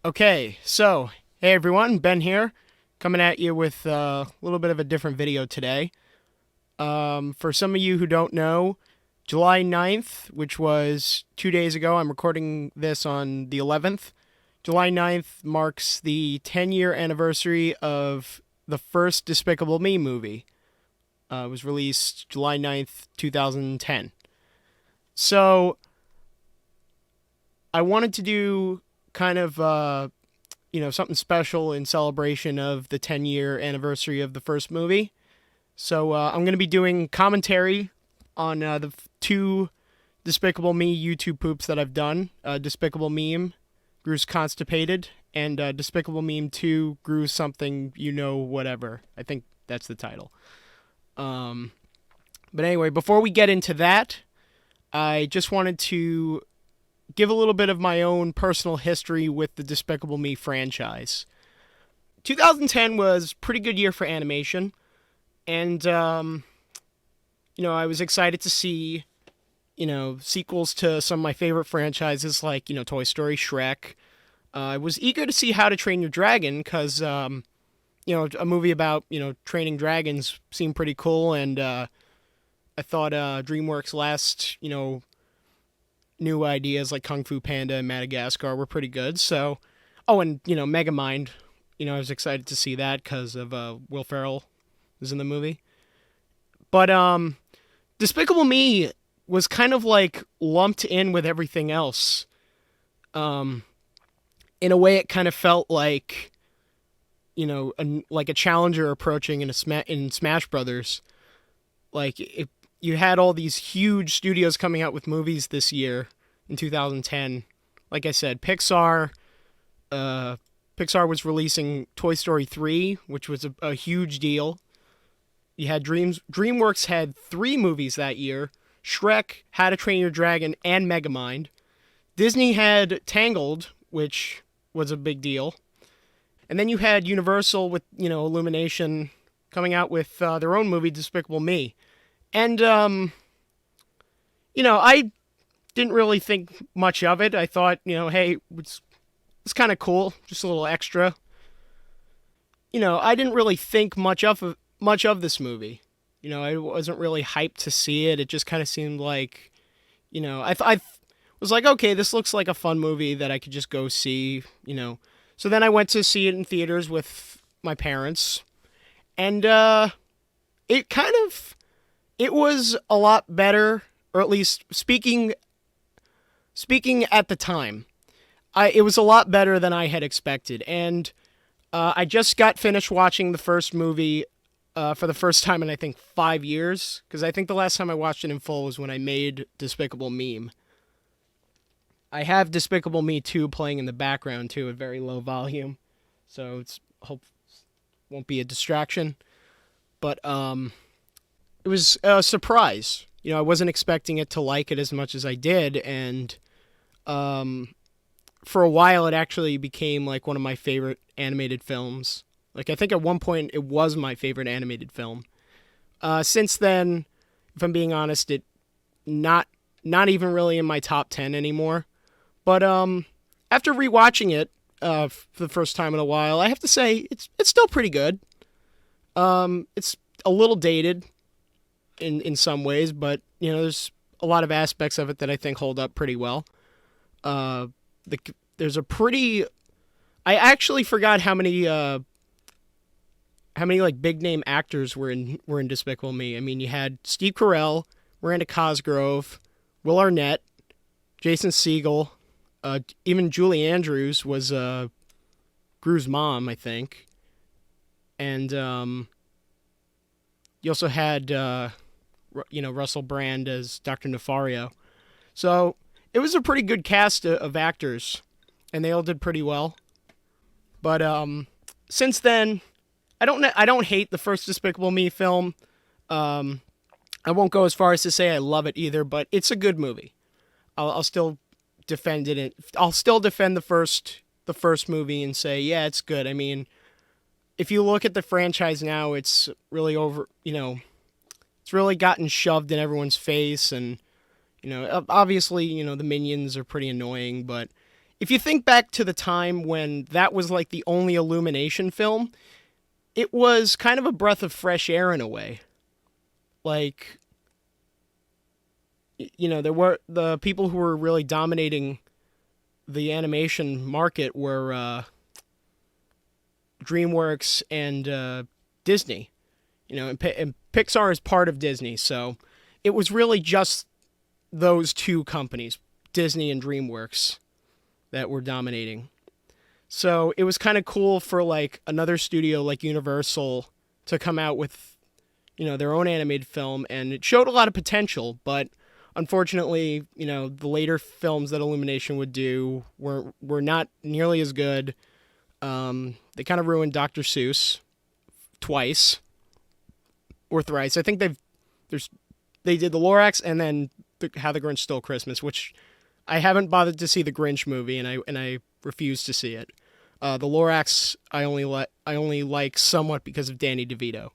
Okay, so, hey everyone, Ben here, coming at you with a little bit of a different video today. For some of you who don't know, July 9th, which was 2 days ago, I'm recording this on the 11th. July 9th marks the 10-year anniversary of the first Despicable Me movie. It was released July 9th, 2010. So, I wanted to do kind of something special in celebration of the 10-year anniversary of the first movie. So I'm going to be doing commentary on the two Despicable Me YouTube poops that I've done. Despicable Meme, Gru's Constipated, and Despicable Meme 2, Gru's Something You Know Whatever. I think that's the title. But anyway, before we get into that, I just wanted to give a little bit of my own personal history with the Despicable Me franchise. 2010 was a pretty good year for animation, and I was excited to see sequels to some of my favorite franchises like Toy Story, Shrek. I was eager to see How to Train Your Dragon because a movie about training dragons seemed pretty cool, and I thought DreamWorks' last new ideas like Kung Fu Panda and Madagascar were pretty good. So, oh, and Megamind, I was excited to see that because of Will Ferrell was in the movie. But Despicable Me was kind of like lumped in with everything else. In a way, it kind of felt like like a challenger approaching in Smash Brothers. You had all these huge studios coming out with movies this year in 2010. Like I said, Pixar was releasing Toy Story 3, which was a huge deal. You had DreamWorks had 3 movies that year: Shrek, How to Train Your Dragon, and Megamind. Disney had Tangled, which was a big deal. And then you had Universal with, Illumination coming out with their own movie, Despicable Me. And, I didn't really think much of it. I thought, hey, it's kind of cool, just a little extra. I didn't really think much of this movie. I wasn't really hyped to see it. It just kind of seemed like, I was like, okay, this looks like a fun movie that I could just go see, So then I went to see it in theaters with my parents, and it was a lot better, or at least speaking at the time. It was a lot better than I had expected, and I just got finished watching the first movie for the first time in I think 5 years, because I think the last time I watched it in full was when I made Despicable Meme. I have Despicable Me 2 playing in the background too at very low volume, so hope won't be a distraction. But it was a surprise. I wasn't expecting it to like it as much as I did, and for a while it actually became like one of my favorite animated films. Like I think at one point it was my favorite animated film. Since then, if I'm being honest, it not even really in my top 10 anymore. But after rewatching it for the first time in a while, I have to say it's still pretty good. It's a little dated in some ways, but there's a lot of aspects of it that I think hold up pretty well. There's a pretty. I actually forgot how many like big name actors were in Despicable Me. I mean, you had Steve Carell, Miranda Cosgrove, Will Arnett, Jason Segel, even Julie Andrews was Gru's mom, I think, and you also had Russell Brand as Dr. Nefario. So it was a pretty good cast of actors, and they all did pretty well. But since then, I don't hate the first Despicable Me film. I won't go as far as to say I love it either, but it's a good movie. I'll still defend it. I'll still defend the first movie and say, yeah, it's good. I mean, if you look at the franchise now, it's really over. It's really gotten shoved in everyone's face, and obviously, the Minions are pretty annoying, but if you think back to the time when that was like the only Illumination film, it was kind of a breath of fresh air in a way. Like, there were the people who were really dominating the animation market were DreamWorks and Disney. And Pixar is part of Disney, so it was really just those two companies, Disney and DreamWorks, that were dominating. So it was kind of cool for like another studio like Universal to come out with, their own animated film, and it showed a lot of potential, but unfortunately, the later films that Illumination would do were not nearly as good. They kind of ruined Dr. Seuss twice or thrice. I think they did the Lorax and then How the Grinch Stole Christmas, which I haven't bothered to see the Grinch movie, and I refuse to see it. The Lorax I only like somewhat because of Danny DeVito.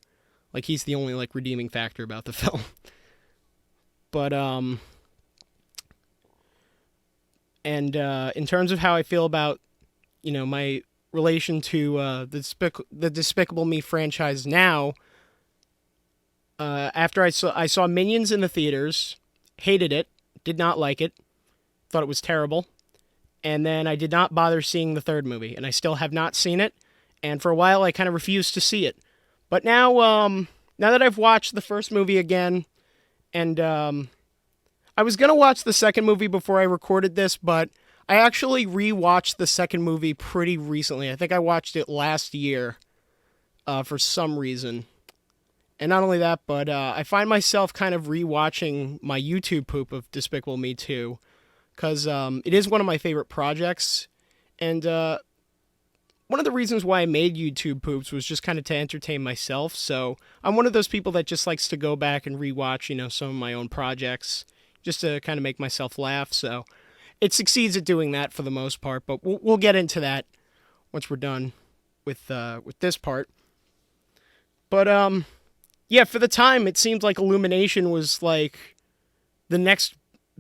Like, he's the only like redeeming factor about the film. But and in terms of how I feel about my relation to the Despicable Me franchise now, after I saw Minions in the theaters, hated it, did not like it, thought it was terrible, and then I did not bother seeing the third movie, and I still have not seen it, and for a while I kind of refused to see it. But now, now that I've watched the first movie again, and I was going to watch the second movie before I recorded this, but I actually rewatched the second movie pretty recently. I think I watched it last year for some reason. And not only that, but I find myself kind of rewatching my YouTube poop of Despicable Me 2, because it is one of my favorite projects. And one of the reasons why I made YouTube poops was just kind of to entertain myself. So I'm one of those people that just likes to go back and rewatch, some of my own projects, just to kind of make myself laugh. So it succeeds at doing that for the most part, but we'll get into that once we're done with this part. But yeah, for the time, it seemed like Illumination was like the next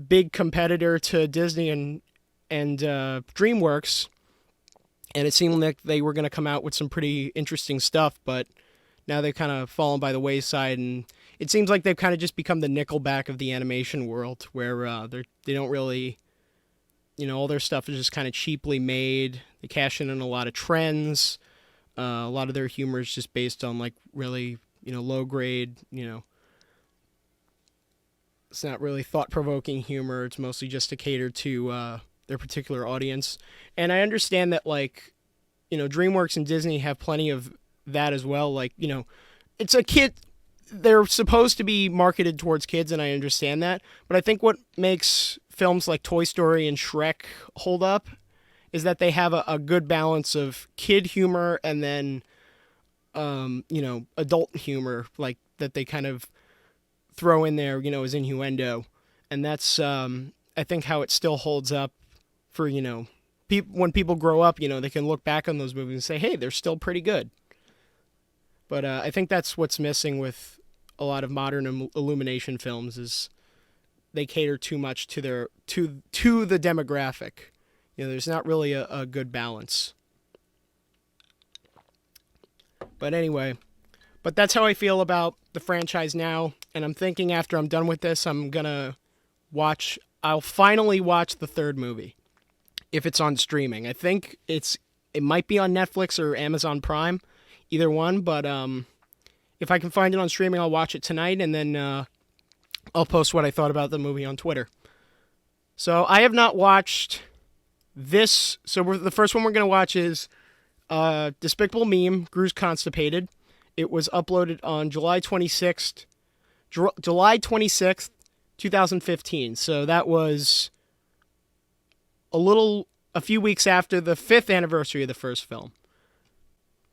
big competitor to Disney and DreamWorks, and it seemed like they were going to come out with some pretty interesting stuff, but now they've kind of fallen by the wayside, and it seems like they've kind of just become the Nickelback of the animation world, where they don't really, all their stuff is just kind of cheaply made. They cash in on a lot of trends. A lot of their humor is just based on like really, low grade, it's not really thought-provoking humor. It's mostly just to cater to their particular audience. And I understand that, like, DreamWorks and Disney have plenty of that as well. Like, it's a kid. They're supposed to be marketed towards kids, and I understand that. But I think what makes films like Toy Story and Shrek hold up is that they have a good balance of kid humor and then, adult humor, like, that they kind of throw in there, as innuendo. And that's, I think, how it still holds up for, when people grow up, they can look back on those movies and say, hey, they're still pretty good. But I think that's what's missing with a lot of modern Illumination films is they cater too much to the demographic. There's not really a good balance. But anyway, that's how I feel about the franchise now. And I'm thinking after I'm done with this, I'll finally watch the third movie. If it's on streaming. I think it might be on Netflix or Amazon Prime, either one, but if I can find it on streaming, I'll watch it tonight, and then I'll post what I thought about the movie on Twitter. So I have not watched this. So the first one we're going to watch is Despicable Me, Gru's Constipated. It was uploaded on July 26th, 2015. So that was a few weeks after the 5th anniversary of the first film.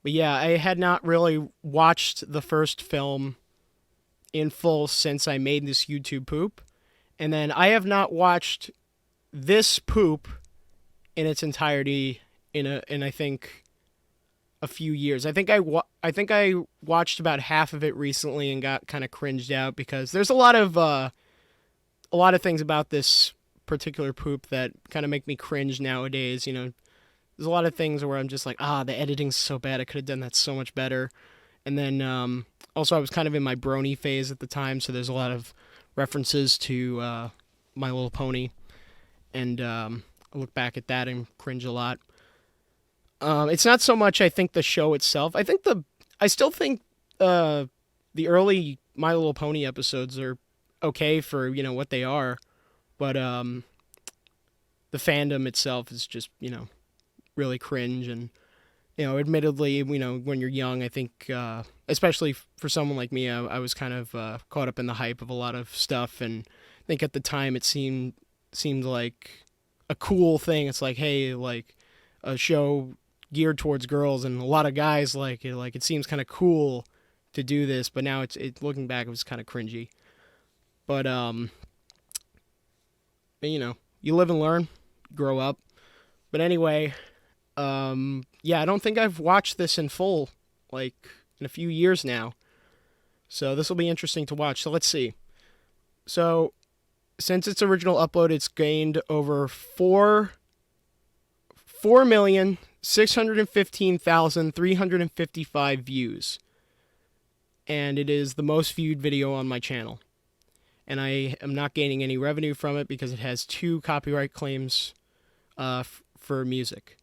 But yeah, I had not really watched the first film in full since I made this YouTube poop. And then I have not watched this poop in its entirety in I think a few years. I think I watched about half of it recently and got kind of cringed out because there's a lot of things about this particular poop that kind of make me cringe nowadays. There's a lot of things where I'm just like, the editing's so bad. I could have done that so much better. And then also I was kind of in my brony phase at the time, so there's a lot of references to My Little Pony, and I look back at that and cringe a lot. It's not so much, I think, the show itself. I still think the early My Little Pony episodes are okay for what they are, but the fandom itself is just really cringe. And admittedly, when you're young, I think especially for someone like me, I was kind of caught up in the hype of a lot of stuff, and I think at the time it seemed like a cool thing. It's like, hey, like a show geared towards girls, and a lot of guys like it. Like, it seems kind of cool to do this, but now it's looking back, it was kind of cringy. But you live and learn, grow up. But anyway, yeah, I don't think I've watched this in full, like, in a few years now. So this will be interesting to watch. So let's see. So since its original upload, it's gained over 4,615,355 views. And it is the most viewed video on my channel. And I am not gaining any revenue from it because it has 2 copyright claims for music.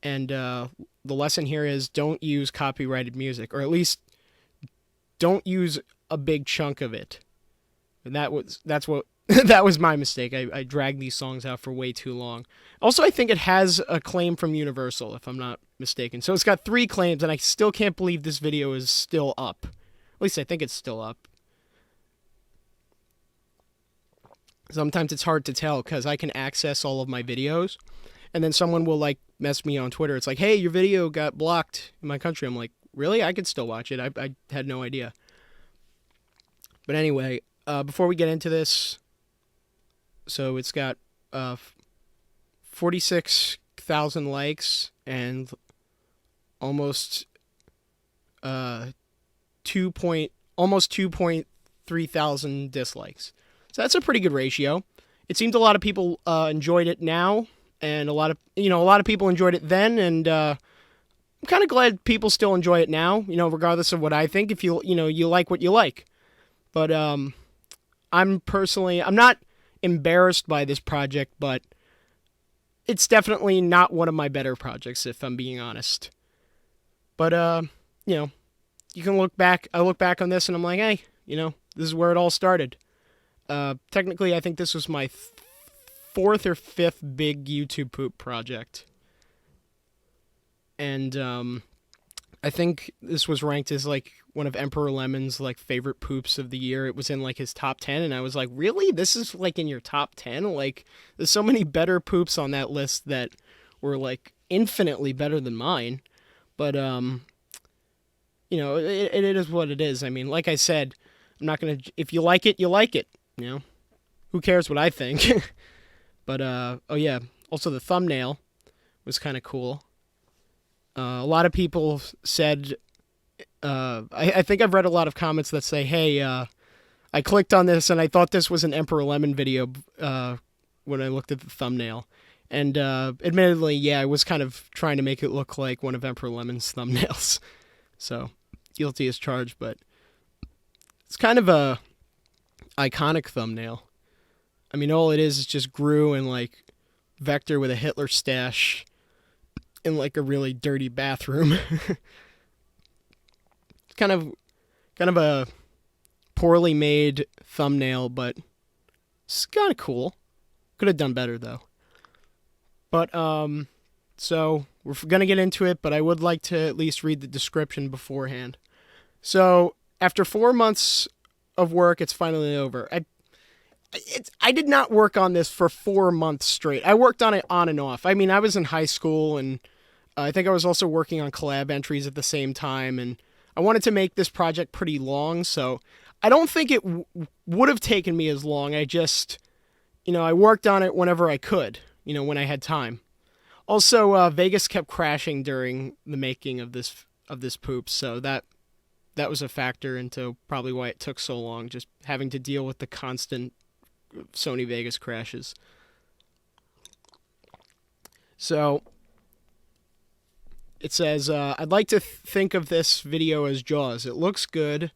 And the lesson here is, don't use copyrighted music, or at least don't use a big chunk of it. And that was my mistake. I dragged these songs out for way too long. Also, I think it has a claim from Universal, if I'm not mistaken. So it's got 3 claims, and I still can't believe this video is still up. At least I think it's still up. Sometimes it's hard to tell because I can access all of my videos, and then someone will like mess me on Twitter. It's like, hey, your video got blocked in my country. I'm like, really? I could still watch it. I had no idea. But anyway, before we get into this, so it's got 46,000 likes and almost 2.3 thousand dislikes. So that's a pretty good ratio. It seems a lot of people enjoyed it now, and a lot of people enjoyed it then, and I'm kind of glad people still enjoy it now, regardless of what I think, if you like what you like. But I'm not embarrassed by this project, but it's definitely not one of my better projects, if I'm being honest. But you can look back. I look back on this and I'm like, hey, this is where it all started. Technically, I think this was my 4th or 5th big YouTube poop project. And I think this was ranked as like one of Emperor Lemon's like favorite poops of the year. It was in like his top 10, and I was like, really? This is like in your top 10? Like, there's so many better poops on that list that were like infinitely better than mine. But it is what it is. I mean, like I said, I'm not gonna. If you like it, you like it. Who cares what I think? But oh yeah. Also, the thumbnail was kind of cool. A lot of people said. I think I've read a lot of comments that say, "Hey, I clicked on this and I thought this was an Emperor Lemon video when I looked at the thumbnail." And admittedly, yeah, I was kind of trying to make it look like one of Emperor Lemon's thumbnails. So, guilty as charged, but it's kind of a iconic thumbnail. I mean, all it is just Gru and like Vector with a Hitler stash in like a really dirty bathroom. kind of a poorly made thumbnail, but it's kind of cool. Could have done better though. But so we're gonna get into it, but I would like to at least read the description beforehand. So after 4 months of work, it's finally over. I did not work on this for 4 months straight. I worked on it on and off. I mean, I was in high school, and I think I was also working on collab entries at the same time, and I wanted to make this project pretty long, so I don't think it would have taken me as long. I just, I worked on it whenever I could, when I had time. Also, Vegas kept crashing during the making of this poop, so that was a factor into probably why it took so long, just having to deal with the constant Sony Vegas crashes. So it says, I'd like to think of this video as Jaws. It looks good.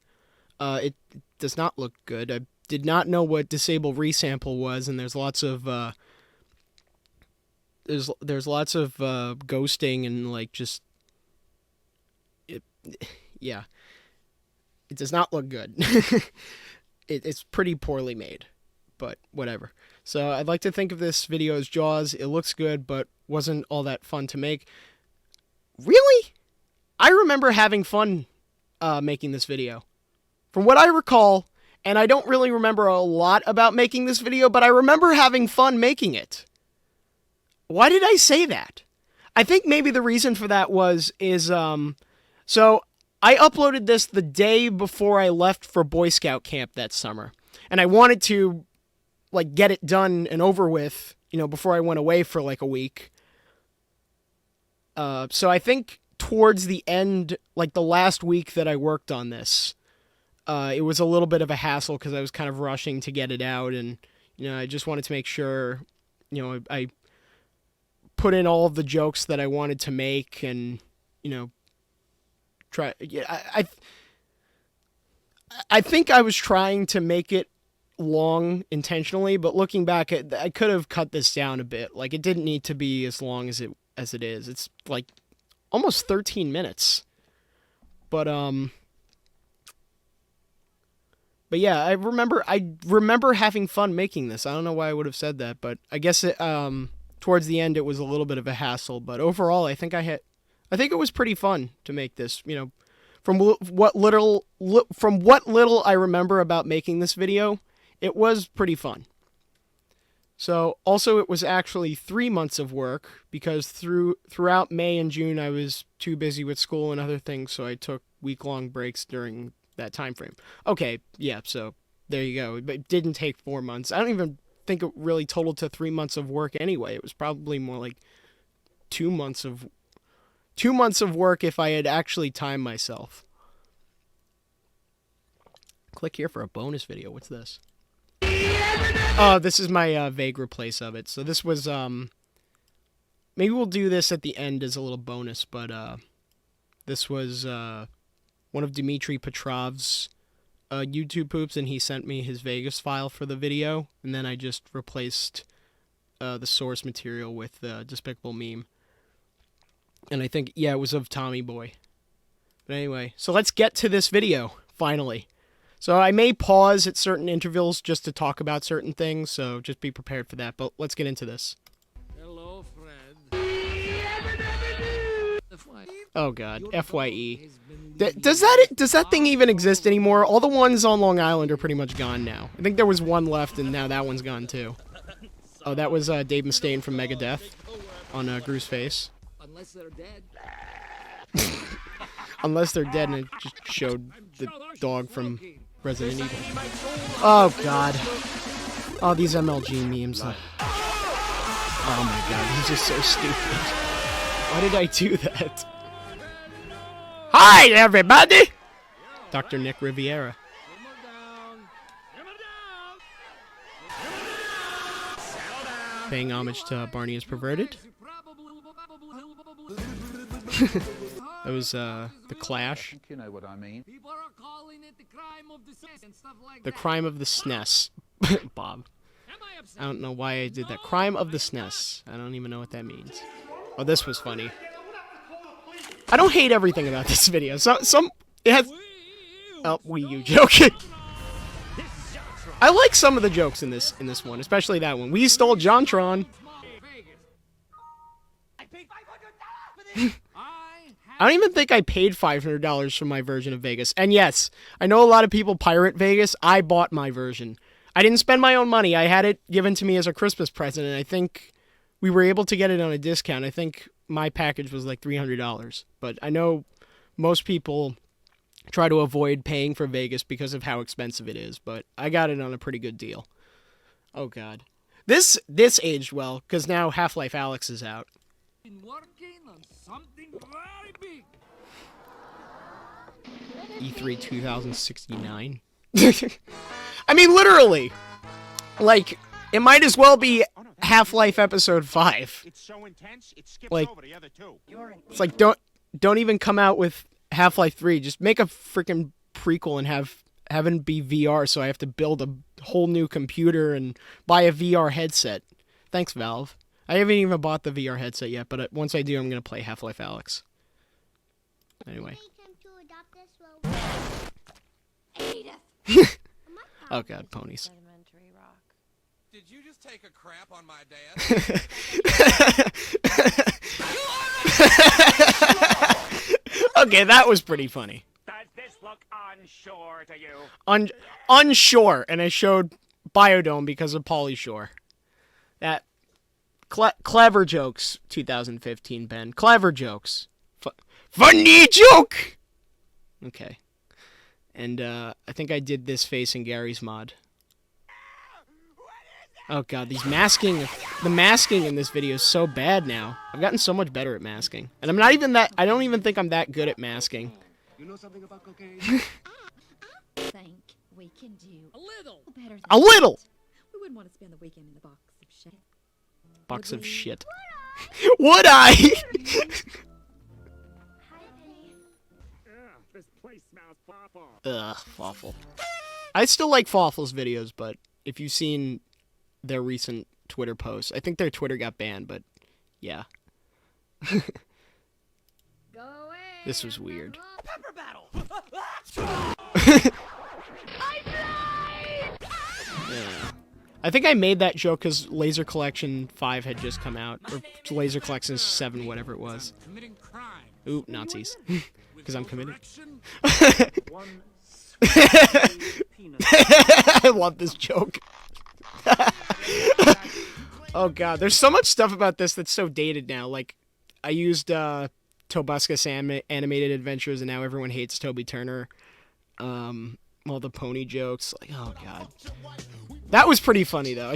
It does not look good. I did not know what disable resample was, and there's lots of there's lots of ghosting and like just yeah. It does not look good. It's pretty poorly made, but whatever. So I'd like to think of this video as Jaws. It looks good, but wasn't all that fun to make. Really? I remember having fun making this video. From what I recall, and I don't really remember a lot about making this video, but I remember having fun making it. Why did I say that? I think maybe the reason for that so I uploaded this the day before I left for Boy Scout camp that summer. And I wanted to like get it done and over with, before I went away for like a week. So I think towards the end, like the last week that I worked on this, it was a little bit of a hassle because I was kind of rushing to get it out, and I just wanted to make sure, I put in all of the jokes that I wanted to make, and try. Yeah, I think I was trying to make it long intentionally, but looking back, I could have cut this down a bit. Like, it didn't need to be as long as it is. It's like almost 13 minutes. But yeah, I remember having fun making this. I don't know why I would have said that, but I guess towards the end it was a little bit of a hassle, but overall I think it was pretty fun to make this, from what little I remember about making this video, it was pretty fun. So also it was actually 3 months of work because throughout May and June I was too busy with school and other things, so I took week-long breaks during that time frame. Okay, yeah, so there you go. But it didn't take 4 months. I don't even think it really totaled to 3 months of work anyway. It was probably more like 2 months of work if I had actually timed myself. Click here for a bonus video. What's this? Oh, this is my vague replace of it. So this was maybe we'll do this at the end as a little bonus, but this was one of Dmitry Petrov's YouTube poops, and he sent me his Vegas file for the video, and then I just replaced the source material with the Despicable meme. And I think, yeah, it was of Tommy Boy. But anyway, so let's get to this video, finally. So I may pause at certain intervals just to talk about certain things, so just be prepared for that, but let's get into this. Hello, Fred. Oh god, FYE. Does that thing even exist anymore? All the ones on Long Island are pretty much gone now. I think there was one left, and now that one's gone too. Oh, that was Dave Mustaine from Megadeth on Gru's face. Unless they're dead. Unless they're dead, and it just showed the dog from Resident Evil. Oh god. Oh, these MLG memes. Oh my god, he's just so stupid. Why did I do that? Hi, everybody! Dr. Nick Riviera. Paying homage to Barney is Perverted. That was The Clash. You know what I mean. People are calling it the crime of the SNES and stuff like The that. Crime of the SNES. Bob. Am I upset? I don't know why I did that. Crime of the SNES. I don't even know what that means. Oh, this was funny. I don't hate everything about this video. It has. Oh, Wii U joke. I like some of the jokes in this one, especially that one. We stole JonTron. I don't even think I paid $500 for my version of Vegas. And yes, I know a lot of people pirate Vegas. I bought my version. I didn't spend my own money. I had it given to me as a Christmas present, and I think we were able to get it on a discount. I think my package was like $300. But I know most people try to avoid paying for Vegas because of how expensive it is, but I got it on a pretty good deal. Oh god. This aged well, because now Half-Life Alyx is out. Been working on something very big. E3 2069. I mean, literally. Like, it might as well be Half-Life Episode 5. It's so intense, it skips Like, over the other two. it's like, don't even come out with Half-Life 3. Just make a freaking prequel and have it be VR, so I have to build a whole new computer and buy a VR headset. Thanks, Valve. I haven't even bought the VR headset yet, but once I do, I'm going to play Half-Life Alyx. Anyway. Oh god, ponies. Did you just take a crap on my dad? Okay, that was pretty funny. Does this look unsure to you? Unsure, and I showed Biodome because of Pauly Shore. That clever jokes, 2015, Ben. Clever jokes. Funny joke! Okay. And I think I did this face in Gary's mod. Oh god, the masking in this video is so bad now. I've gotten so much better at masking. And I don't even think I'm that good at masking. You know something about cocaine? Think we can do A little. better than A little! We wouldn't want to spend the weekend in the box of shit. Box of shit. Would I? This place smells awful. Ugh, Fawful. I still like Fawful's videos, but if you've seen their recent Twitter posts, I think their Twitter got banned, but yeah. Go away. This was weird. Pepper battle. Yeah. I think I made that joke because Laser Collection 5 had just come out, or Laser Collection 7, whatever it was. Committing crime. Ooh, Nazis. Because I'm committed. Direction. I love this joke. Oh god, there's so much stuff about this that's so dated now. Like, I used Tobuscus Animated Adventures, and now everyone hates Toby Turner. All the pony jokes. Like, oh god. That was pretty funny, though.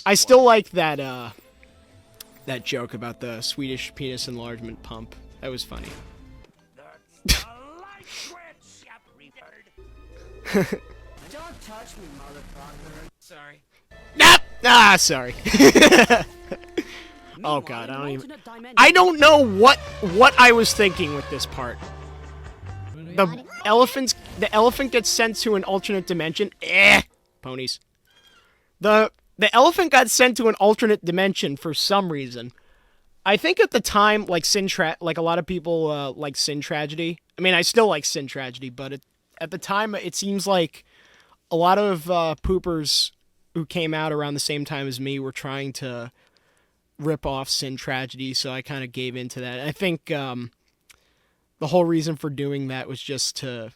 I still like that joke about the Swedish penis enlargement pump. That was funny. That's the light switch, you retard. Don't touch me, motherfucker. Sorry. Sorry. Oh god, I don't know what I was thinking with this part. The elephant gets sent to an alternate dimension. Ponies. The elephant got sent to an alternate dimension for some reason. I think at the time, like a lot of people like Sin Tragedy. I mean, I still like Sin Tragedy, but at the time, it seems like a lot of poopers who came out around the same time as me were trying to rip off Sin Tragedy, so I kind of gave into that. I think the whole reason for doing that was just to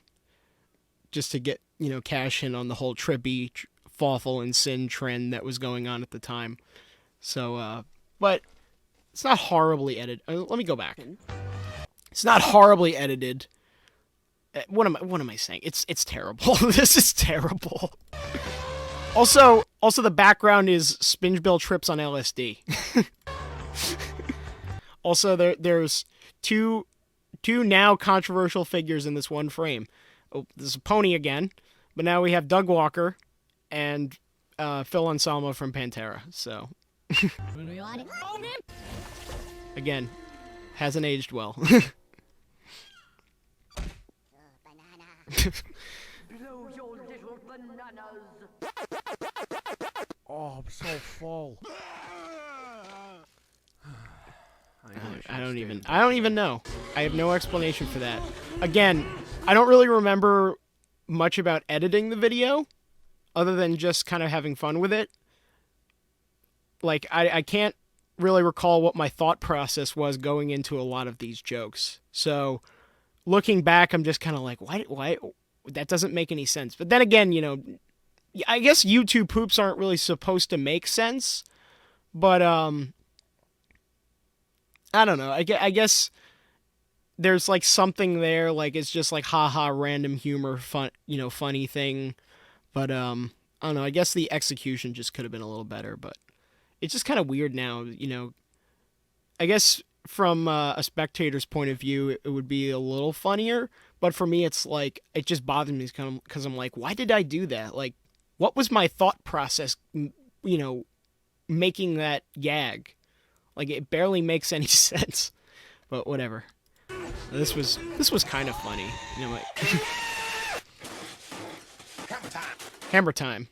get, cash in on the whole trippy, Fawful, and Sin trend that was going on at the time. So, but it's not horribly edited. Let me go back. It's not horribly edited. What am I saying? It's terrible. This is terrible. Also, the background is Spingebill trips on LSD. Also, there's two now controversial figures in this one frame. Oh, this is a pony again, but now we have Doug Walker and Phil Anselmo from Pantera. So, again, hasn't aged well. Blow your little bananas. Oh, I'm so full. I don't even know. I have no explanation for that. Again, I don't really remember much about editing the video, other than just kind of having fun with it. Like, I can't really recall what my thought process was going into a lot of these jokes. So, looking back, I'm just kind of like, why? That doesn't make any sense. But then again, I guess YouTube poops aren't really supposed to make sense. But, I don't know. I guess there's like something there. Like, it's just like haha random humor, fun, funny thing. But I don't know. I guess the execution just could have been a little better. But it's just kind of weird now. I guess from a spectator's point of view, it would be a little funnier. But for me, it's like it just bothers me because I'm like, why did I do that? Like, what was my thought process? making that gag. Like, it barely makes any sense. But whatever. This was kind of funny. You know what? Hammer time.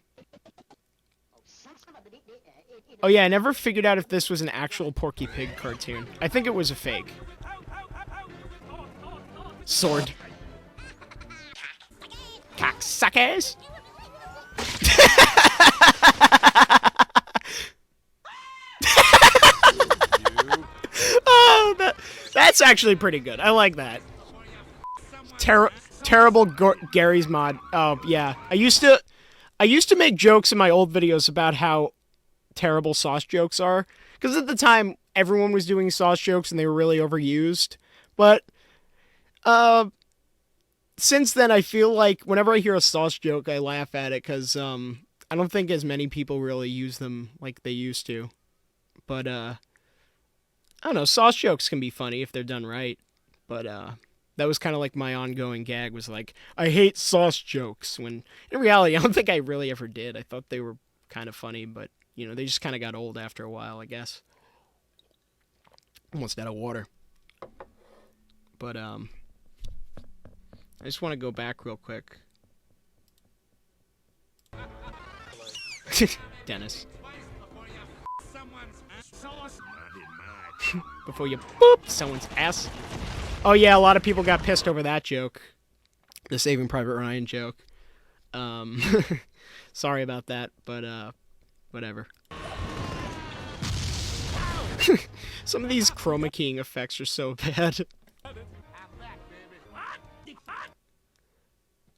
Oh yeah, I never figured out if this was an actual Porky Pig cartoon. I think it was a fake. Sword. Cocksuckers! Oh, that's actually pretty good. I like that. Terrible Gary's mod. Oh yeah, I used to make jokes in my old videos about how terrible sauce jokes are, because at the time everyone was doing sauce jokes and they were really overused. But since then, I feel like whenever I hear a sauce joke, I laugh at it because I don't think as many people really use them like they used to. But I don't know, sauce jokes can be funny if they're done right. But that was kind of like my ongoing gag, was like, I hate sauce jokes, when in reality I don't think I really ever did. I thought they were kind of funny, but you know, they just kind of got old after a while, I guess. Almost out of water. But I just want to go back real quick. Dennis. Before you boop someone's ass. Oh yeah, a lot of people got pissed over that joke. The Saving Private Ryan joke. Sorry about that, but whatever. Some of these chroma keying effects are so bad.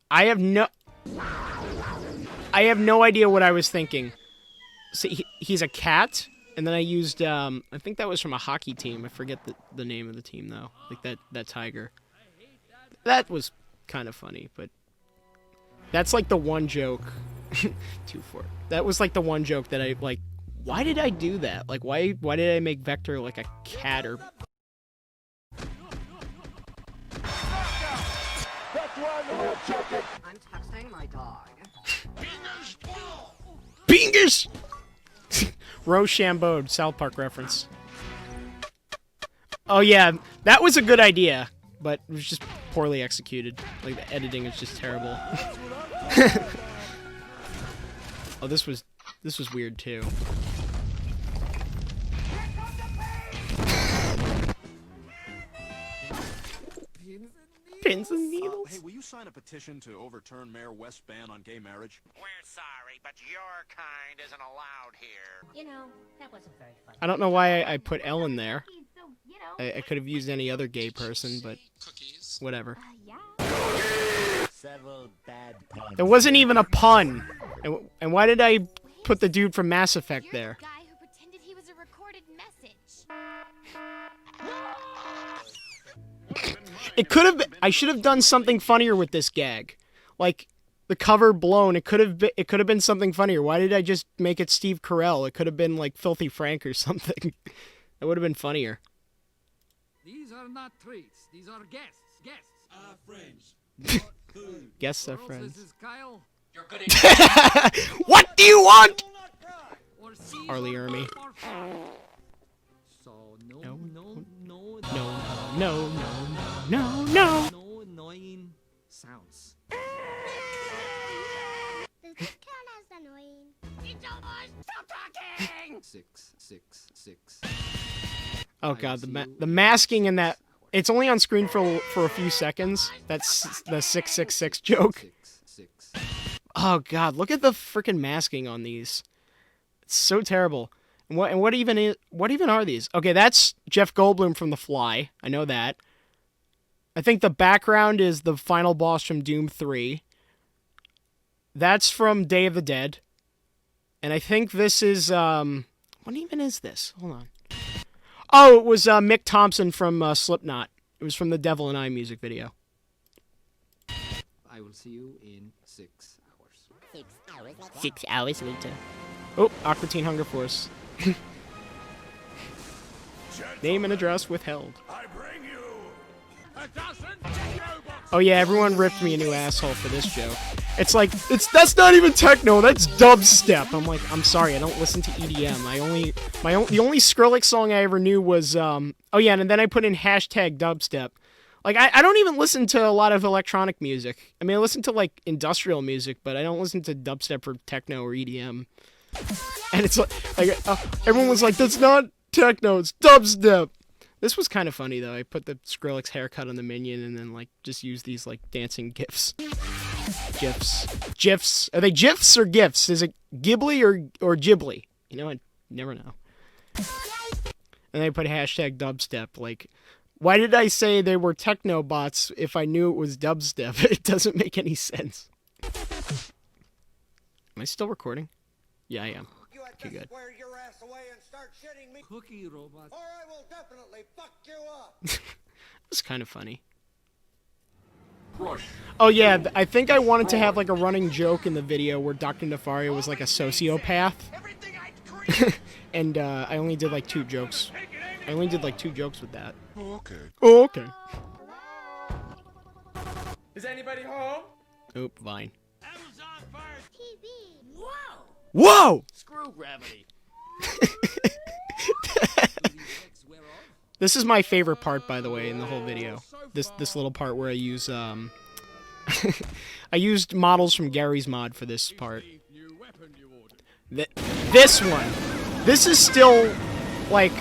I have no idea what I was thinking. So he's a cat, and then I used I think that was from a hockey team. I forget the name of the team though. Like that tiger. That was kind of funny, but that's like the one joke. 2-4. That was like the one joke that I like. Why did I do that? Like, why did I make Vector like a cat or? I'm texting my dog. Bingus! Rochambeau, South Park reference. Oh yeah, that was a good idea, but it was just poorly executed. Like, the editing is just terrible. Oh, this was weird too. Pins and needles. Hey, will you sign a petition to overturn Mayor West's ban on gay marriage? We're sorry, but your kind isn't allowed here. You know, that wasn't very funny. I don't know why I put Ellen there. I could have used any other gay person, but whatever. Several bad puns. There wasn't even a pun. And why did I put the dude from Mass Effect there? Guy who pretended he was a recorded message. It could have been, I should have done something funnier with this gag. Like, the cover blown, it could have been something funnier. Why did I just make it Steve Carell? It could have been like Filthy Frank or something. That would have been funnier. These are not treats. These are guests. Guests. Friends. Guests are Girls, friends. This is Kyle. You're good What do you want? Or Caesar Arlie Ermy. or So no annoying sounds. Does this count as annoying? Stop talking! 666. Oh god, the masking in that, it's only on screen for a few seconds. That's the 666 joke. 666. Oh god, look at the freaking masking on these. It's so terrible. And what even are these? Okay, that's Jeff Goldblum from The Fly. I know that. I think the background is the final boss from Doom 3. That's from Day of the Dead. And I think this is what even is this? Hold on. Oh, it was Mick Thompson from Slipknot. It was from the Devil and I music video. I will see you in 6 hours. 6 hours later. Oh, Aqua Teen Hunger Force. Name and address withheld. I bring you A dozen robots. Oh yeah, everyone ripped me a new asshole for this joke. It's like, that's not even techno, that's dubstep. I'm like, I'm sorry, I don't listen to EDM. The only Skrillex song I ever knew was, oh yeah, and then I put in hashtag dubstep. Like, I don't even listen to a lot of electronic music. I mean, I listen to, like, industrial music, but I don't listen to dubstep or techno or EDM. And it's like everyone was like, that's not techno, it's dubstep. This was kind of funny, though. I put the Skrillex haircut on the minion and then, like, just use these, like, dancing GIFs. GIFs. Are they GIFs or GIFs? Is it Ghibli or Ghibli? You know, I never know. And I put hashtag dubstep. Like, why did I say they were techno bots if I knew it was dubstep? It doesn't make any sense. Am I still recording? Yeah, I am. Okay, good. Square your ass away and start shitting me, Cookie robot. or I will definitely fuck you up. It was kind of funny. Oh yeah, I think I wanted to have like a running joke in the video where Dr. Nefario was like a sociopath. And I only did like 2 jokes. I only did like 2 jokes with that. Oh, okay. Oh, okay. Is anybody home? Oop, Vine. Amazon Fire TV. Wow. Whoa! Screw gravity. This is my favorite part, by the way, in the whole video. This little part where I use I used models from Gary's mod for this part. This one. This is still like,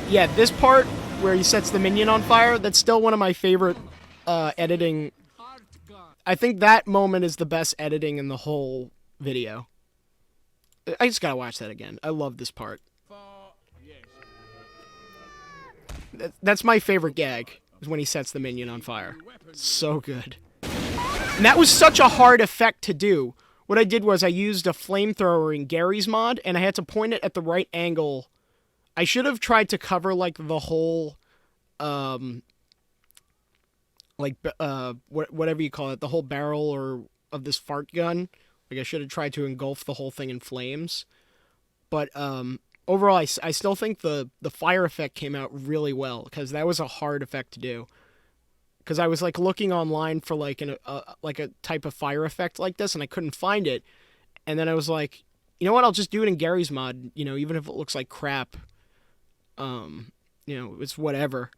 yeah, this part where he sets the minion on fire. That's still one of my favorite editing. I think that moment is the best editing in the whole video. I just gotta watch that again. I love this part. That's my favorite gag, is when he sets the minion on fire. So good. And that was such a hard effect to do. What I did was I used a flamethrower in Gary's mod, and I had to point it at the right angle. I should have tried to cover, like, the whole, whatever you call it, the whole barrel or of this fart gun. Like, I should have tried to engulf the whole thing in flames. But, overall, I still think the fire effect came out really well, because that was a hard effect to do. Because I was like looking online for like a type of fire effect like this, and I couldn't find it. And then I was like, you know what? I'll just do it in Gary's mod. You know, even if it looks like crap. You know, it's whatever.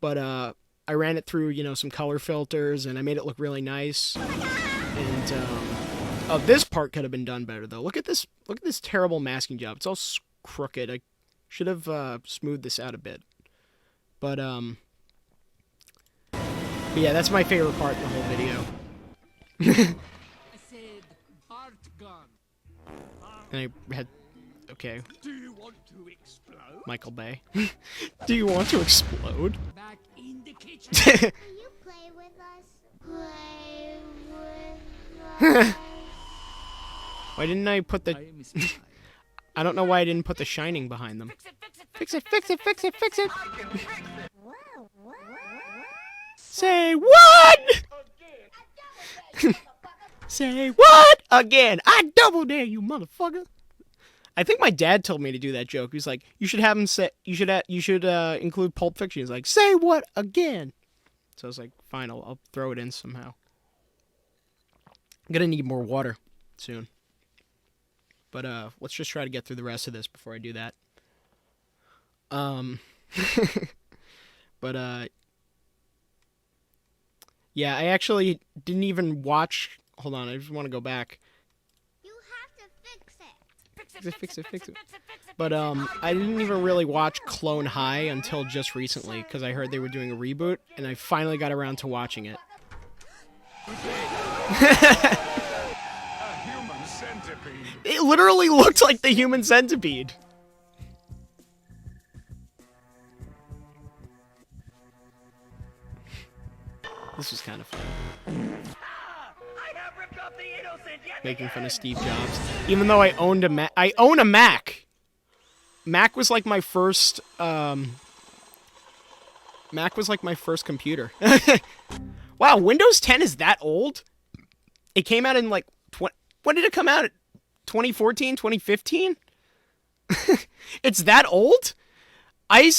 But I ran it through, you know, some color filters, and I made it look really nice. And oh, this part could have been done better though. Look at this terrible masking job. It's all crooked. I should have smoothed this out a bit. But yeah, that's my favorite part in the whole video. I said heart gun. And I had, okay, Do you want to explode? Michael Bay. Do you want to explode? Back in the kitchen. Will you play with us? Play with us. Why didn't I put the? I am a spy. I don't know why I didn't put the shining behind them. Fix it, fix it, fix it, fix it. Say what? Say what again? I double dare you, motherfucker. I think my dad told me to do that joke. He's like, you should have him say, you should include Pulp Fiction. He's like, say what again? So I was like, fine, I'll throw it in somehow. I'm gonna need more water soon. But let's just try to get through the rest of this before I do that. But yeah, I actually didn't even watch. Hold on, I just want to go back. You have to fix it. Fix it. But I didn't even really watch Clone High until just recently because I heard they were doing a reboot, and I finally got around to watching it. Human centipede. It literally looked like the Human Centipede. This was kind of fun. Making fun of Steve Jobs. Even though I owned a Mac. I own a Mac! Mac was like my first, Mac was like my first computer. Wow, Windows 10 is that old? It came out in like, when did it come out? 2014, 2015? It's that old? I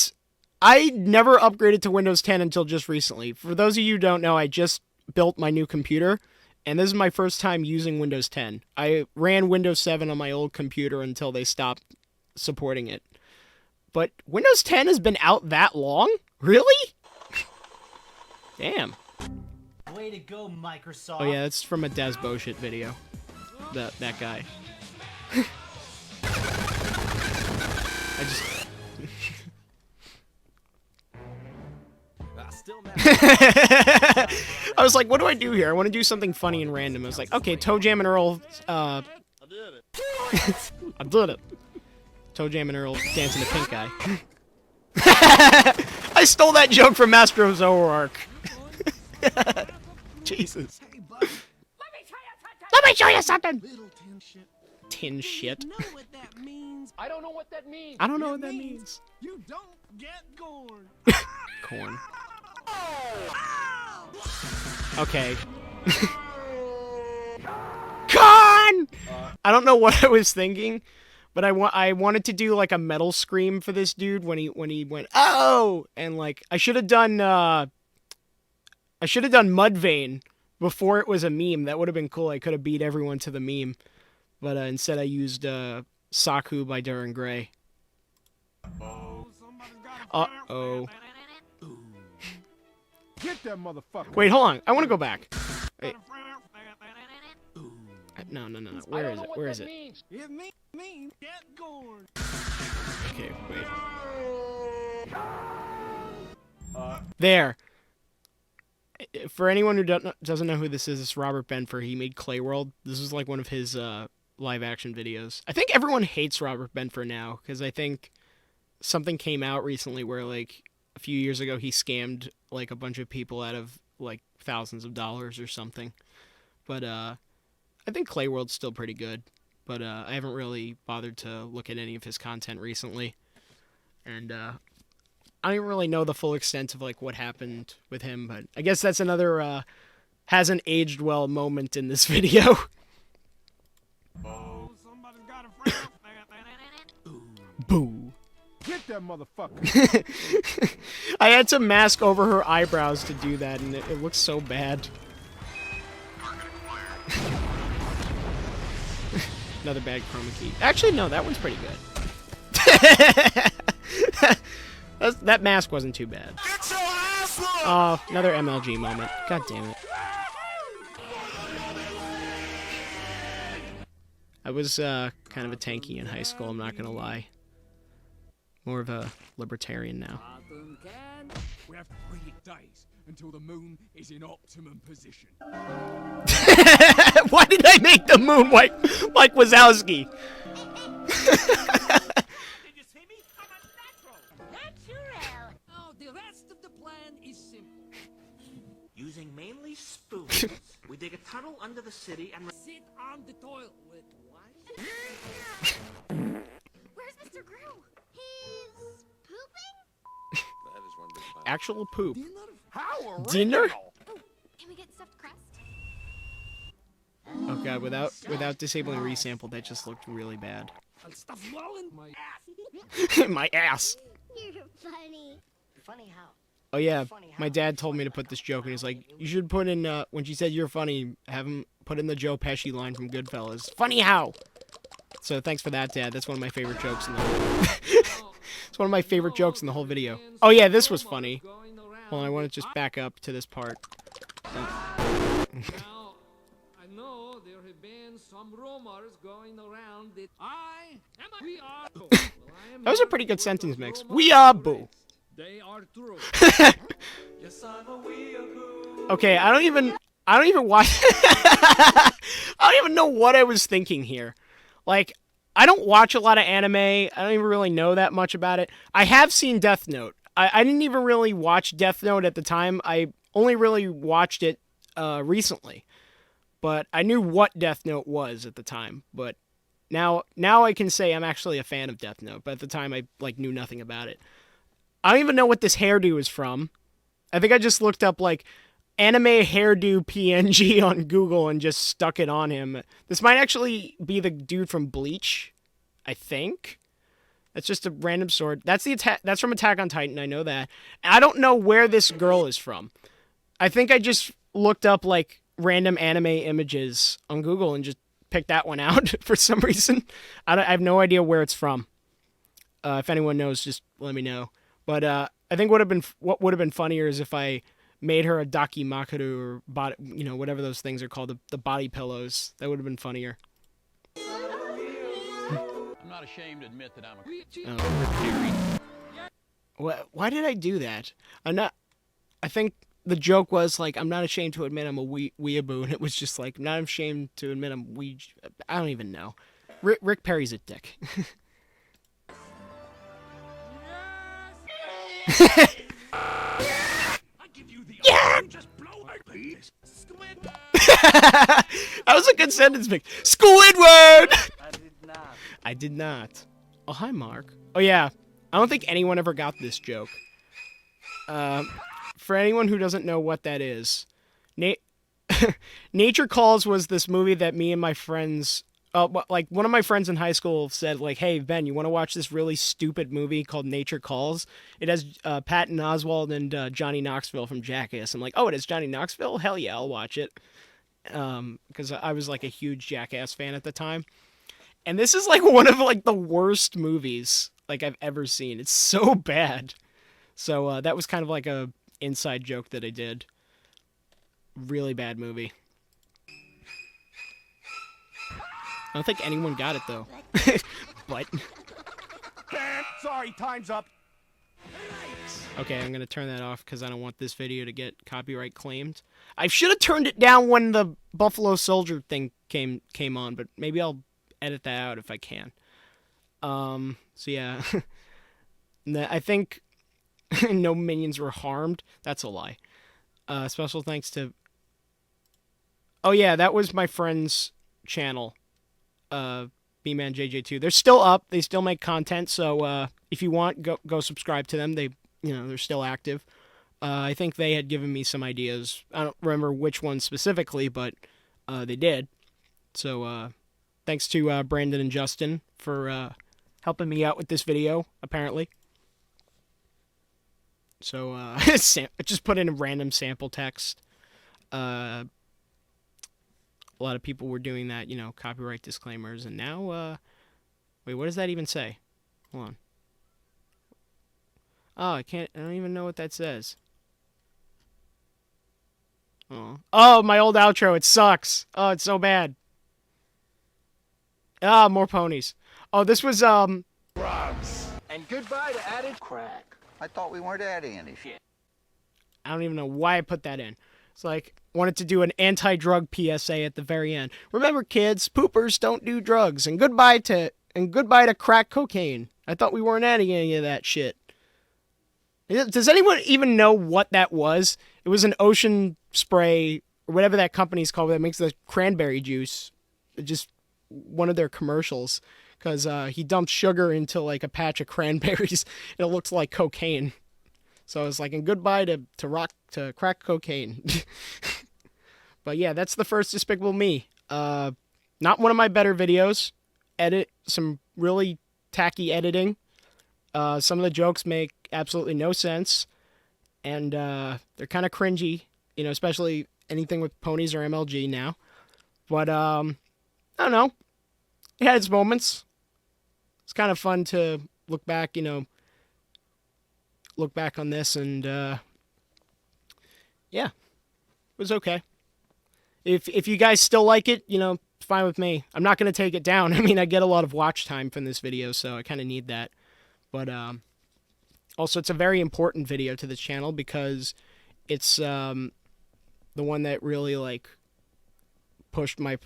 never upgraded to Windows 10 until just recently. For those of you who don't know, I just built my new computer. and this is my first time using Windows 10. I ran Windows 7 on my old computer until they stopped supporting it. But Windows 10 has been out that long? Really? Damn. Way to go, Microsoft. Oh yeah, that's from a Des Bullshit video. That guy. I just... I was like, what do I do here? I want to do something funny and random. I was like, okay, Toe Jam and Earl, I did it. I did it. Toe Jam and Earl dancing to Pink Guy. I stole that joke from Master of Zoroark. Jesus. Let me show you something! Tin shit. I don't know what that means. I don't know what that means. You don't get corn. Corn. Okay. Corn! I don't know what I was thinking, but I wanted to do like a metal scream for this dude when he went oh, and like I should have done Mudvayne before it was a meme. That would have been cool. I could have beat everyone to the meme, but instead I used Saku by Darren Gray. Uh-oh. Get that motherfucker. Wait, hold on. I want to go back. Wait. No. Where is it? Where is it? It means get corn. Okay, wait. There. For anyone who doesn't know who this is, it's Robert Benford. He made Clay World. This is like one of his live action videos. I think everyone hates Robert Benford now because I think something came out recently where like a few years ago he scammed like a bunch of people out of like thousands of dollars or something. But I think Clay World's still pretty good. But I haven't really bothered to look at any of his content recently. And I don't even really know the full extent of like what happened with him, but I guess that's another hasn't aged well moment in this video. Somebody's got a friend. Boo. Get that motherfucker. I had to mask over her eyebrows to do that, and it looks so bad. Another bad chroma key. Actually, no, that one's pretty good. That mask wasn't too bad. Oh, another MLG moment. God damn it. I was kind of a tanky in high school, I'm not gonna lie. More of a libertarian now. We have 3 days until the moon is in optimum position. Why did I make the moon Mike Wazowski? Did you see me? I'm a natural. Oh, the rest of the plan is simple. Using mainly spoons, we dig a tunnel under the city and... Sit on the toilet with what? Where's Mr. Grew? He's pooping? Actual poop. How Dinner? Can we get stuffed crust? Oh god, without disabling resample, that just looked really bad. I'll stuff well in my ass. My ass. You're funny. Funny how? Oh yeah, my dad told me to put this joke, and he's like, you should put in, when she said you're funny, have him put in the Joe Pesci line from Goodfellas. Funny how? So thanks for that, Dad. That's one of my favorite jokes in the It's one of my favorite jokes in the whole video. Oh yeah, this was funny. Hold on, I want to just back up to this part. Now, I know there have been some rumors going around that we are. Well, That was a pretty good sentence mix. We are boo. They are true. Okay, I don't even watch. I don't even know what I was thinking here. Like, I don't watch a lot of anime. I don't even really know that much about it. I have seen Death Note. I didn't even really watch Death Note at the time. I only really watched it recently. But I knew what Death Note was at the time. But now I can say I'm actually a fan of Death Note. But at the time, I like knew nothing about it. I don't even know what this hairdo is from. I think I just looked up like anime hairdo PNG on Google and just stuck it on him. This might actually be the dude from Bleach, I think. That's just a random sword. That's from Attack on Titan, I know that. I don't know where this girl is from. I think I just looked up like random anime images on Google and just picked that one out for some reason. I have no idea where it's from. If anyone knows, just let me know. But I think what would have been funnier is if I made her a dakimakuru or body, whatever those things are called, the body pillows. That would have been funnier. I'm not ashamed to admit that I'm a... Oh. Why did I do that? I think the joke was like, I'm not ashamed to admit I'm a weeaboo, and it was just like, I'm not ashamed to admit I'm I don't even know. Rick Perry's a dick. Yeah! That was a good sentence, Mick. Squidward! I did not. Oh, hi, Mark. Oh, yeah. I don't think anyone ever got this joke. For anyone who doesn't know what that is, Nature Calls was this movie that me and my friends... like, one of my friends in high school said, like, hey, Ben, you want to watch this really stupid movie called Nature Calls? It has Patton Oswalt and Johnny Knoxville from Jackass. I'm like, oh, it has Johnny Knoxville? Hell yeah, I'll watch it. Because I was, like, a huge Jackass fan at the time. And this is, like, one of, like, the worst movies, like, I've ever seen. It's so bad. So that was kind of like a inside joke that I did. Really bad movie. I don't think anyone got it, though. But... Sorry, time's up. Okay, I'm gonna turn that off because I don't want this video to get copyright claimed. I should have turned it down when the Buffalo Soldier thing came on, but maybe I'll edit that out if I can. So yeah. I think no minions were harmed. That's a lie. Special thanks to... Oh yeah, that was my friend's channel. B-Man JJ2. They're still up. They still make content. So if you want, go subscribe to them. They're still active. I think they had given me some ideas. I don't remember which one specifically, but they did. So thanks to Brandon and Justin for helping me out with this video, apparently. So I just put in a random sample text. A lot of people were doing that, copyright disclaimers, and now, wait, what does that even say? Hold on. Oh, I don't even know what that says. Oh, my old outro, it sucks. Oh, it's so bad. Ah, more ponies. Oh, this was, And goodbye to added crack. I thought we weren't adding any shit. I don't even know why I put that in. It's like, wanted to do an anti-drug PSA at the very end. Remember, kids, poopers don't do drugs. And goodbye to crack cocaine. I thought we weren't adding any of that shit. Does anyone even know what that was? It was an ocean spray, or whatever that company's called, that makes the cranberry juice. Just one of their commercials. Because he dumped sugar into, like, a patch of cranberries, and it looks like cocaine. So I was like, and goodbye to crack cocaine. But yeah, that's the first Despicable Me. Not one of my better videos. Some really tacky editing. Some of the jokes make absolutely no sense. And they're kind of cringy, especially anything with ponies or MLG now. But, I don't know. It had its moments. It's kind of fun to look back, look back on this, and yeah, it was okay. If you guys still like it, fine with me. I'm not going to take it down. I mean, I get a lot of watch time from this video, so I kind of need that. But also, it's a very important video to this channel because it's the one that really, like, pushed my,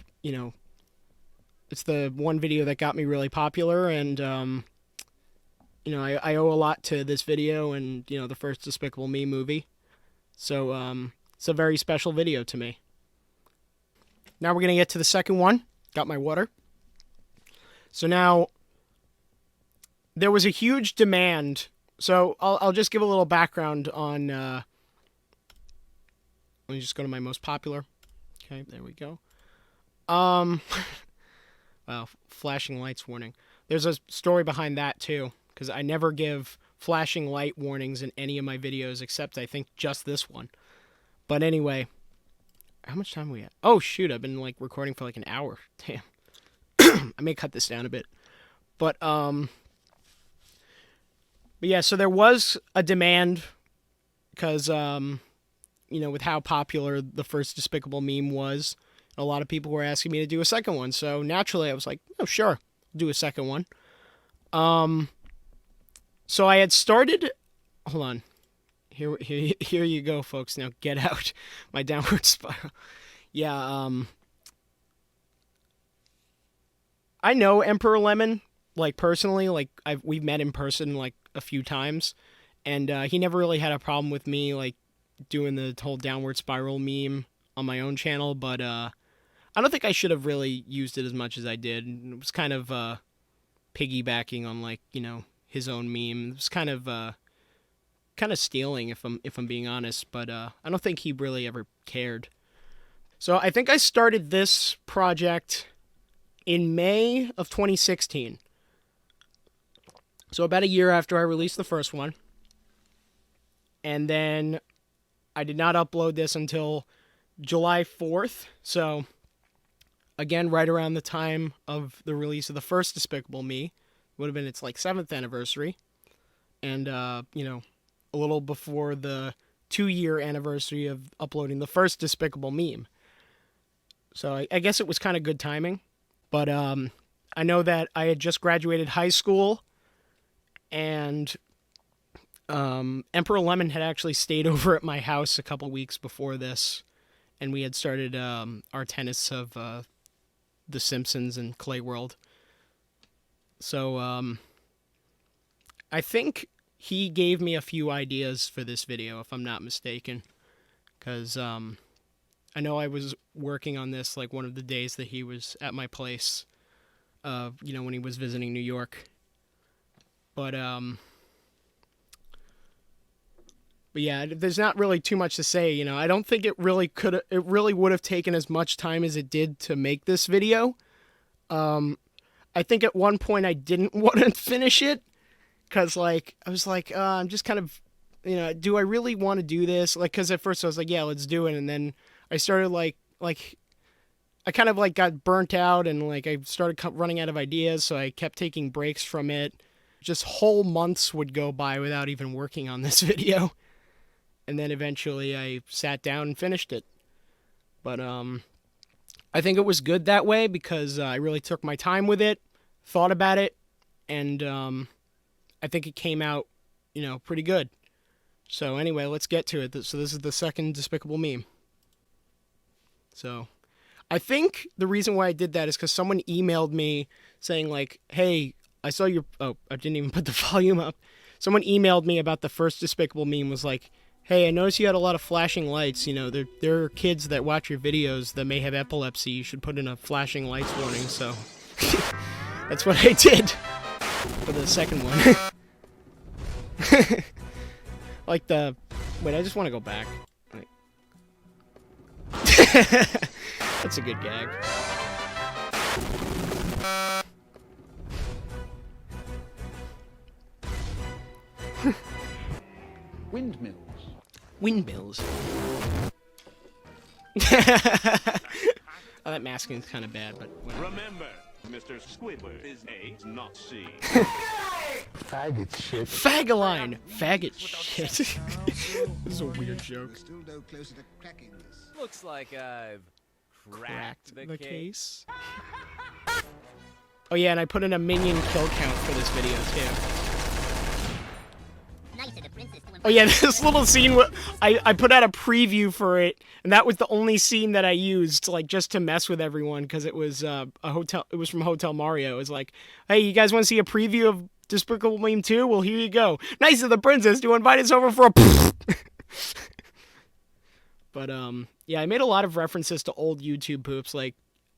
it's the one video that got me really popular, and I owe a lot to this video and, the first Despicable Me movie. So, it's a very special video to me. Now we're going to get to the second one. Got my water. So now, there was a huge demand. So, I'll just give a little background on, let me just go to my most popular. Okay, there we go. Wow, flashing lights warning. There's a story behind that, too. Because I never give flashing light warnings in any of my videos, except I think just this one. But anyway, How much time are we at? Oh, shoot. I've been, like, recording for, like, an hour. Damn. I may cut this down a bit. But yeah, so there was a demand because, you know, with how popular the first Despicable meme was, a lot of people were asking me to do a second one. So naturally, I was like, oh, sure, do a second one. So I had started. Hold on. Here you go, folks. Now get out my downward spiral. Yeah. I know Emperor Lemon, like personally. Like we've met in person like a few times, and he never really had a problem with me like doing the whole downward spiral meme on my own channel. But I don't think I should have really used it as much as I did. It was kind of piggybacking on like, you know, his own meme. It was kind of stealing if I'm being honest, but I don't think he really ever cared. So I think I started this project in May of 2016. So about a year after I released the first one. And then I did not upload this until July 4th. So again, right around the time of the release of the first Despicable Me. Would have been its like 7th anniversary. And you know, a little before the 2-year anniversary of uploading the first Despicable meme. So I guess it was kind of good timing. But I know that I had just graduated high school, and Emperor Lemon had actually stayed over at my house a couple weeks before this, and we had started our tennis of The Simpsons and Clay World. So I think he gave me a few ideas for this video, if I'm not mistaken, because I know I was working on this like one of the days that he was at my place, you know, when he was visiting New York. But yeah, there's not really too much to say, you know. I don't think it really would have taken as much time as it did to make this video. I think at one point I didn't want to finish it, because, like, I was like, I'm just kind of, you know, do I really want to do this? Like, because at first I was like, yeah, let's do it. And then I started, like I kind of, like, got burnt out, and, like, I started running out of ideas, so I kept taking breaks from it. Just whole months would go by without even working on this video. And then eventually I sat down and finished it. But, I think it was good that way, because I really took my time with it, thought about it, and, I think it came out, you know, pretty good. So anyway, let's get to it. So this is the second Despicable meme. So I think the reason why I did that is because someone emailed me saying like, hey, I saw your... Oh, I didn't even put the volume up. Someone emailed me about the first Despicable meme, was like, hey, I noticed you had a lot of flashing lights. You know, there are kids that watch your videos that may have epilepsy. You should put in a flashing lights warning. So that's what I did for the second one. Like the... Wait, I just want to go back. Wait. That's a good gag. Windmills. Windmills. Oh, that masking's kind of bad, but whatever. Remember, Mr. Squidward is A, not C. Faggot shit. Fagaline! Faggot shit. This is a weird joke. Still no closer to cracking this. Looks like I've cracked the case. Oh yeah, and I put in a minion kill count for this video too. Oh yeah, this little scene, I put out a preview for it, and that was the only scene that I used, like, just to mess with everyone, because it was it was from Hotel Mario. It was like, hey, you guys want to see a preview of Despicable Me 2? Well, here you go. Nice of the princess to invite us over for a... But, yeah, I made a lot of references to old YouTube poops, like,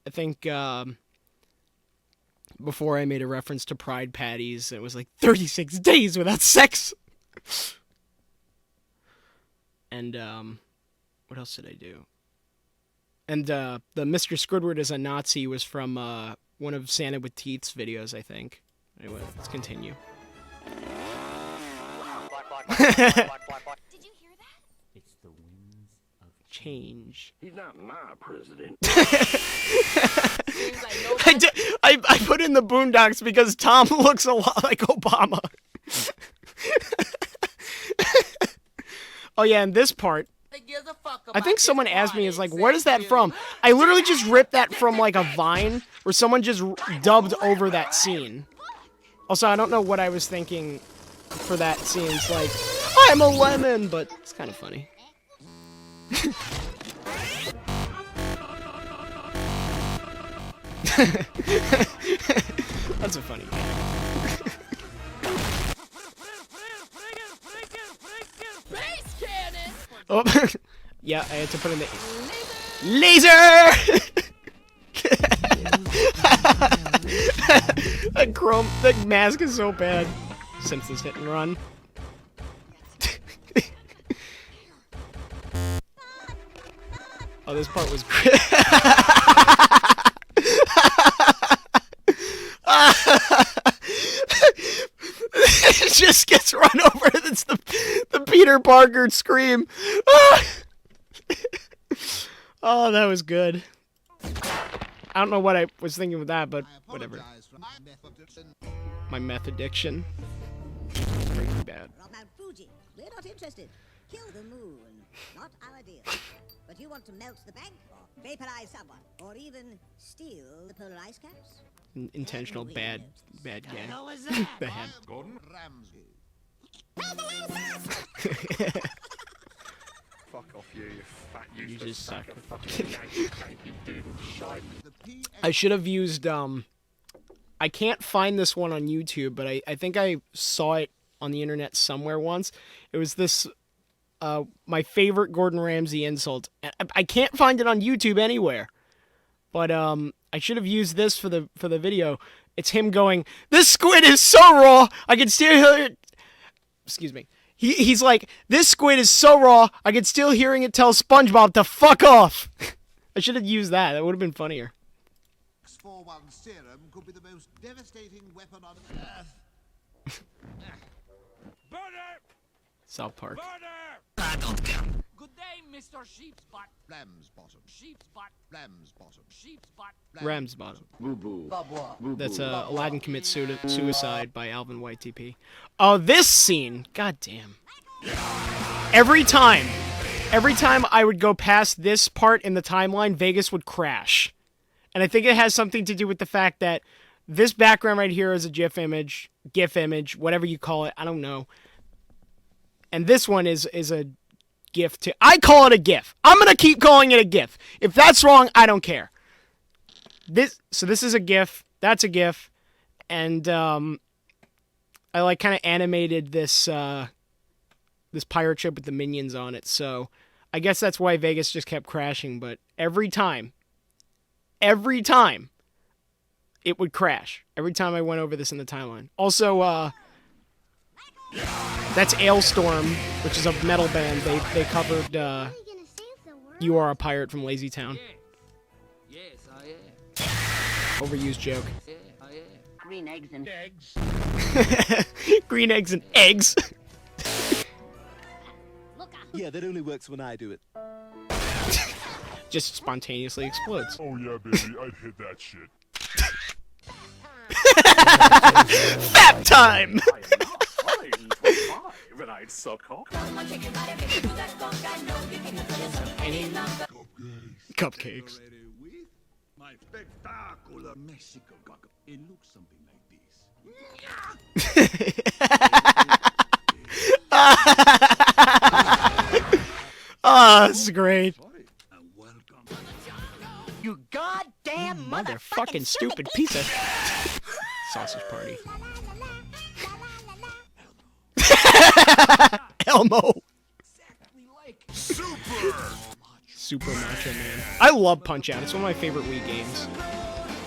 I think, before I made a reference to Pride Patties, it was like 36 days without sex! And, what else did I do? And, the Mr. Squidward as a Nazi was from, one of Santa with Teeth's videos, I think. Anyway, let's continue. Did you hear that? It's the winds of change. He's not my president. I put in the Boondocks because Tom looks a lot like Obama. Oh yeah, and this part, I think someone asked me, is like, what is that from? I literally just ripped that from like a Vine where someone just dubbed over that scene. Also, I don't know what I was thinking for that scene. It's like, I'm a lemon, but it's kind of funny. That's a funny game. Oh, yeah, I had to put in the laser. The mask is so bad. Simpsons Hit and Run. Oh, this part was great. It just gets run over. It's the Peter Parker scream. Oh, that was good. I don't know what I was thinking with that, but whatever. My meth addiction. Pretty bad. Fuji, we're not interested. Kill the moon. Not our deal. But you want to melt the bank, or vaporize someone, or even steal the polar ice caps? Intentional bad game. Bad. Gordon Ramsay. Fuck off you fat You just suck. I should have used, I can't find this one on YouTube, but I think I saw it on the internet somewhere once. It was this, my favorite Gordon Ramsay insult. I can't find it on YouTube anywhere. But, I should have used this for the video. It's him going, "This squid is so raw, I can still hear it." Excuse me. He's like, "This squid is so raw, I can still hearing it tell SpongeBob to fuck off." I should have used that. That would have been funnier. X41 serum could be the most devastating weapon on Earth. South Park. Good day, Mr. Sheep's Butt. Ram's bottom. Sheep's Butt. Ram's bottom. Sheep's Butt. Ram's Bottom. Boo-boo. That's Aladdin Commits Suicide by Alvin YTP. Oh, this scene. God damn. Every time I would go past this part in the timeline, Vegas would crash. And I think it has something to do with the fact that this background right here is a GIF image, whatever you call it. I don't know. And this one is a GIF too. I call it a GIF. I'm gonna keep calling it a GIF. If that's wrong, I don't care. This is a GIF. That's a GIF, and I like kind of animated this this pirate ship with the minions on it. So I guess that's why Vegas just kept crashing. But every time, it would crash. Every time I went over this in the timeline. Also, that's Ailstorm, which is a metal band. They covered "You Are a Pirate" from Lazy Town. Yes, I am. Overused joke. Yeah, I am. Green eggs and Eggs. Green eggs and eggs. Yeah, that only works when I do it. Just spontaneously explodes. Oh yeah, baby, I'd hit that shit. Fap time! And I'd suck cock. Cupcakes. My spectacular Mexico cock. It looks something like this. Oh, this is great. You goddamn Motherfucking stupid pizza. Sausage party. Elmo. Super Macho Man. I love Punch-Out. It's one of my favorite Wii games.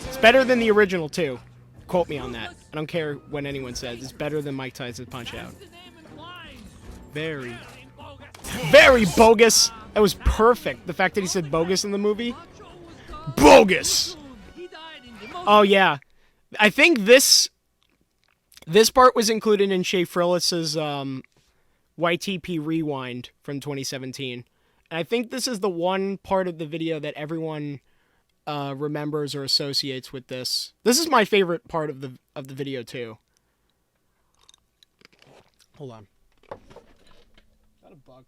It's better than the original, too. Quote me on that. I don't care what anyone says. It's better than Mike Tyson's Punch-Out. Very bogus. That was perfect. The fact that he said bogus in the movie. Bogus! Oh, yeah. I think this part was included in Shea Frillis's YTP Rewind from 2017. And I think this is the one part of the video that everyone remembers or associates with this. This is my favorite part of the video too. Hold on. Is that a bug?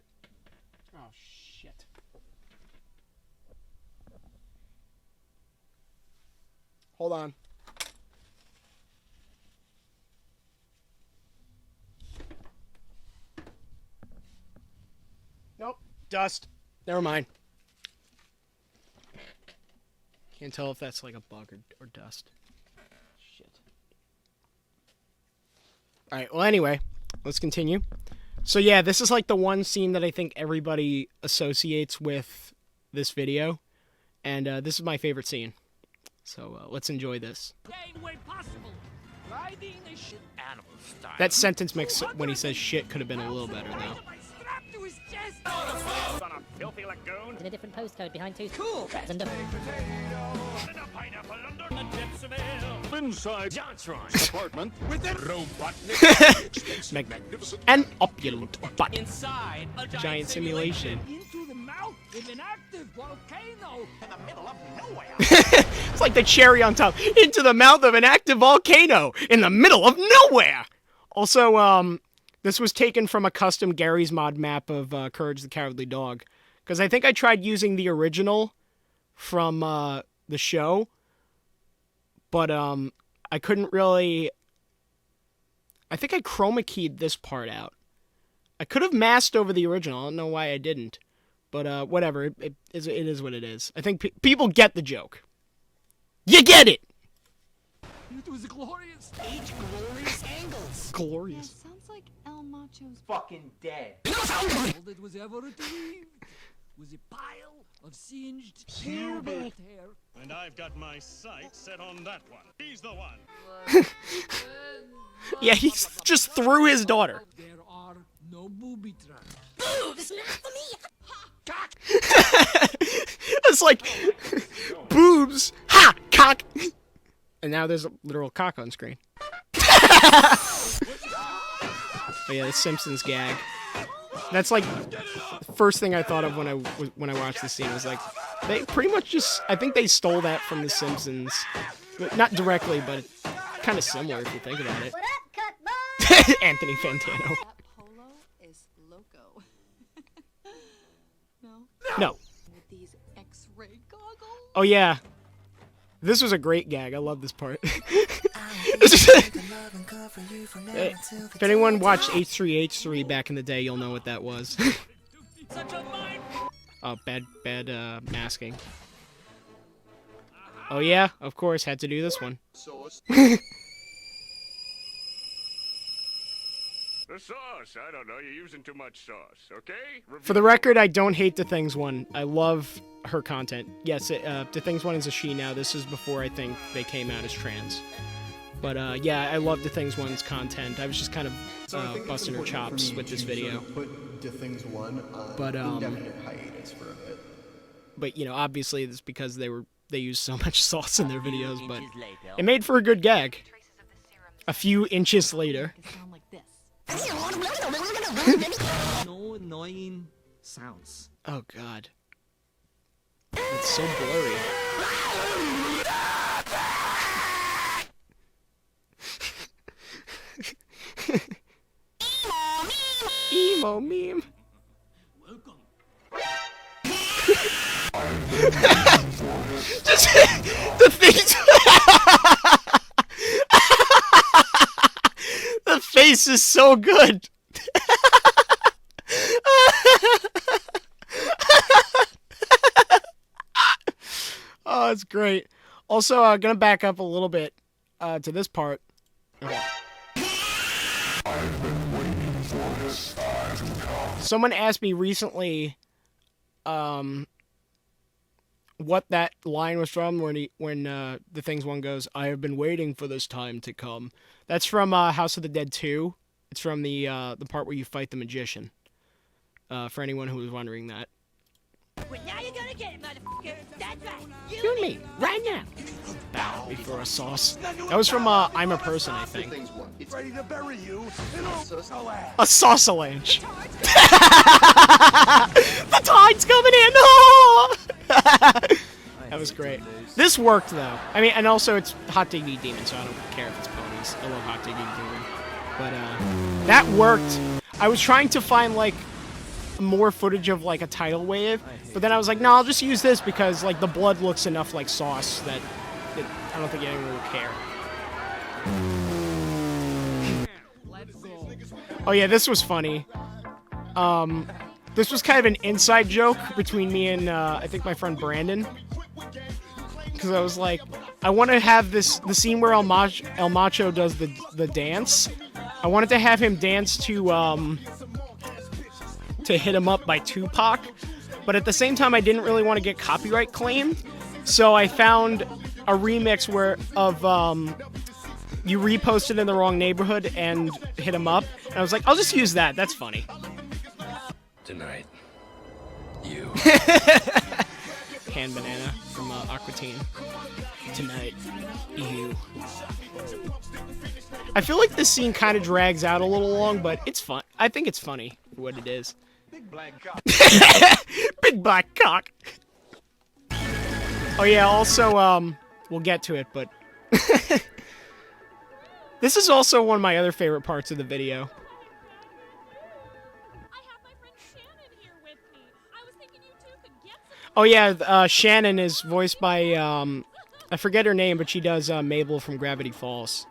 Oh shit. Hold on. Nope. Dust. Never mind. Can't tell if that's like a bug or dust. Shit. Alright, well anyway, let's continue. So yeah, this is like the one scene that I think everybody associates with this video. And this is my favorite scene. So let's enjoy this. That sentence mix when he says shit could have been a little better though. In a different postcode behind two. Cool. Inside John's apartment with a robot magnificent and opulent, but inside a giant simulation. Into the mouth of an active volcano in the middle of nowhere. It's like the cherry on top. Into the mouth of an active volcano in the middle of nowhere. Also, this was taken from a custom Gary's Mod map of Courage the Cowardly Dog. Because I think I tried using the original from the show. But I couldn't really... I think I chroma keyed this part out. I could have masked over the original. I don't know why I didn't. But whatever. It is what it is. I think people get the joke. You get it! It was glorious. Eight glorious angles. Glorious. Yeah, sounds like El Macho's Fucking dead. All that was ever retrieved was a pile of singed pubic hair. And I've got my sight set on that one. He's the one. Yeah, he just threw his daughter. There are no booby traps. Boobs, not for me. Cock. It's like, boobs, ha, cock. And now there's a literal cock on screen. Oh yeah, the Simpsons gag. That's like the first thing I thought of when I watched this scene. Was like, they pretty much just, I think they stole that from the Simpsons. Not directly, but kind of similar if you think about it. What up, cut boy? Anthony Fantano. That polo is loco. No? No. With these X-ray goggles? Oh yeah. This was a great gag. I love this part. If anyone watched H3H3 back in the day, you'll know what that was. Oh, bad masking. Oh yeah, of course, had to do this one. The sauce. I don't know. You're using too much sauce, okay? For the record, I don't hate The Things one. I love her content. Yes, The Things one is a she now. This is before I think they came out as trans. But yeah, I love The Things one's content. I was just kind of busting her chops with this video. Put The Things one on but indefinite hiatus for a bit. But you know, obviously it's because they use so much sauce in their videos. But it made for a good gag. A few inches later. No annoying sounds. Oh god. It's so blurry. Emo meme. Welcome. Just the things. The face is so good. Oh, it's great. Also, gonna back up a little bit to this part. Okay. Someone asked me recently what that line was from when The Things one goes, "I have been waiting for this time to come." That's from House of the Dead 2. It's from the part where you fight the magician. For anyone who was wondering that. Well, now you're gonna get it, motherfucker. That's right. You and me, right now. Bow before a sauce. That was from I'm a Person, I think. Ready to bury you in A sausalange. The tide's coming in. Oh! That was great. This worked though. I mean, and also it's Hot Diggity Demon, so I don't care if it's ponies. I love Hot Diggity Demon. But that worked. I was trying to find like more footage of like a tidal wave, but then I was like, no, I'll just use this because like the blood looks enough like sauce that I don't think anyone would care. Oh yeah, this was funny. This was kind of an inside joke between me and I think my friend Brandon, because I was like, I want to have the scene where El Macho does the dance. I wanted to have him dance to Hit 'Em Up by Tupac, but at the same time I didn't really want to get copyright claimed, so I found a remix of You Reposted in the Wrong Neighborhood and Hit 'Em Up, and I was like, I'll just use that, that's funny. Tonight, you. Hand Banana from Aqua Teen. Tonight, you. I feel like this scene kind of drags out a little long, but it's fun. I think it's funny for what it is. Big black cock. Big black cock. Oh yeah, also, we'll get to it, but this is also one of my other favorite parts of the video. Oh yeah, Shannon is voiced by, I forget her name, but she does Mabel from Gravity Falls.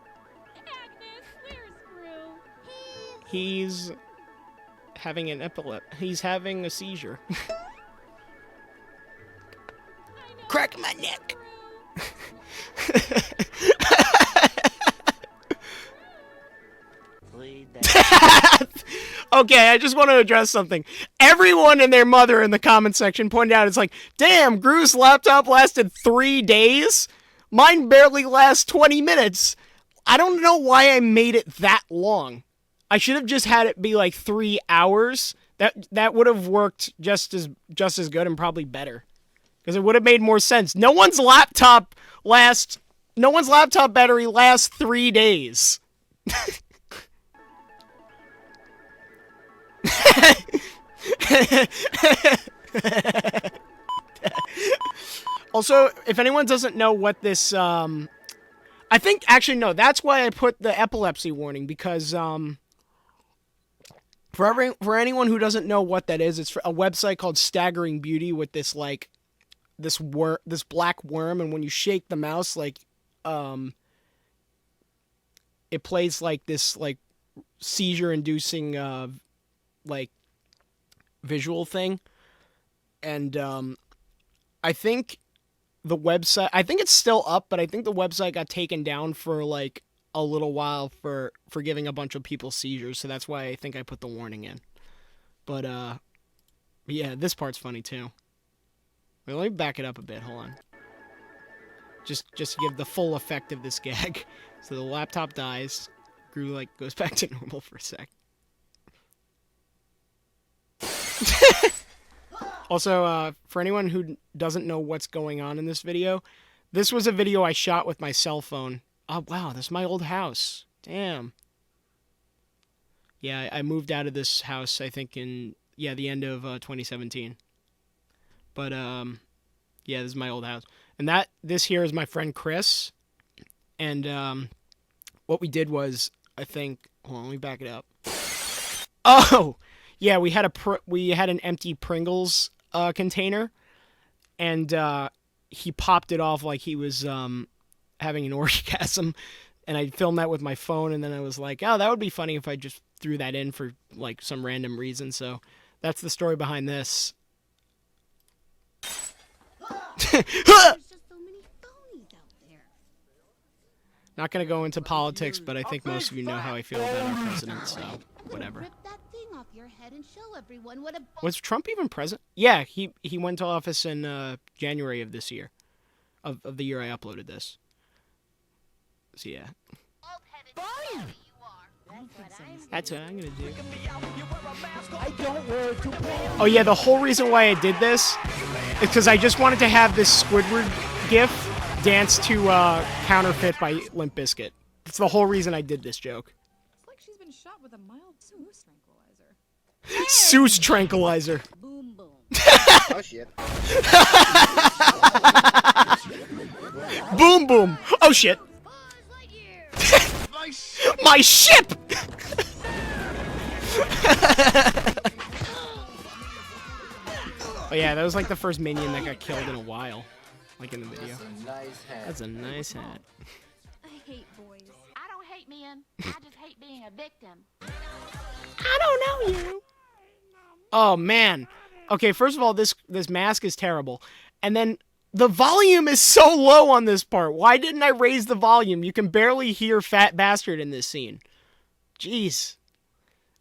He's having an he's having a seizure. Crack my neck. Okay, I just want to address something. Everyone and their mother in the comment section pointed out, it's like, damn, Gru's laptop lasted 3 days? Mine barely lasts 20 minutes. I don't know why I made it that long. I should have just had it be like 3 hours. That would have worked just as good and probably better. Because it would have made more sense. No one's laptop battery lasts 3 days. Also, if anyone doesn't know what this, I think, actually, no, that's why I put the epilepsy warning, because, for anyone who doesn't know what that is, it's a website called Staggering Beauty with this, like, this black worm, and when you shake the mouse, like, it plays, like, this, like, seizure-inducing, like, visual thing, and, I think the website, I think it's still up, but I think the website got taken down for, like, a little while for giving a bunch of people seizures, so that's why I think I put the warning in. But, yeah, this part's funny, too. Wait, let me back it up a bit, hold on. Just to give the full effect of this gag. So the laptop dies, Gru, like, goes back to normal for a sec. Also, for anyone who doesn't know what's going on in this video, this was a video I shot with my cell phone. Oh, wow, this is my old house. Damn. Yeah, I moved out of this house, I think, in, yeah, the end of 2017. But, yeah, this is my old house. And this here is my friend Chris. And, what we did was, I think, hold on, let me back it up. Oh! Yeah, we had an empty Pringles container, and he popped it off like he was having an orgasm, and I filmed that with my phone, and then I was like, oh, that would be funny if I just threw that in for like some random reason. So that's the story behind this. Not gonna go into politics, but I think most of you know how I feel about our president, so whatever. Was Trump even president? Yeah, he went to office in January of this year, of the year I uploaded this. So yeah. That's what I'm gonna do. I don't want to play. Oh yeah, the whole reason why I did this is because I just wanted to have this Squidward gif dance to Counterfeit by Limp Bizkit. That's the whole reason I did this joke. It's like she's been shot with a mild Zeus tranquilizer. Zeus tranquilizer. Boom boom. Oh shit. Boom boom. Oh shit. My ship! Oh yeah, that was like the first minion that got killed in a while. Like in the video. That's a nice hat. I hate boys. I don't hate men. I just hate being a victim. I don't know you. Oh man. Okay, first of all, this mask is terrible. And then the volume is so low on this part. Why didn't I raise the volume? You can barely hear Fat Bastard in this scene. Jeez.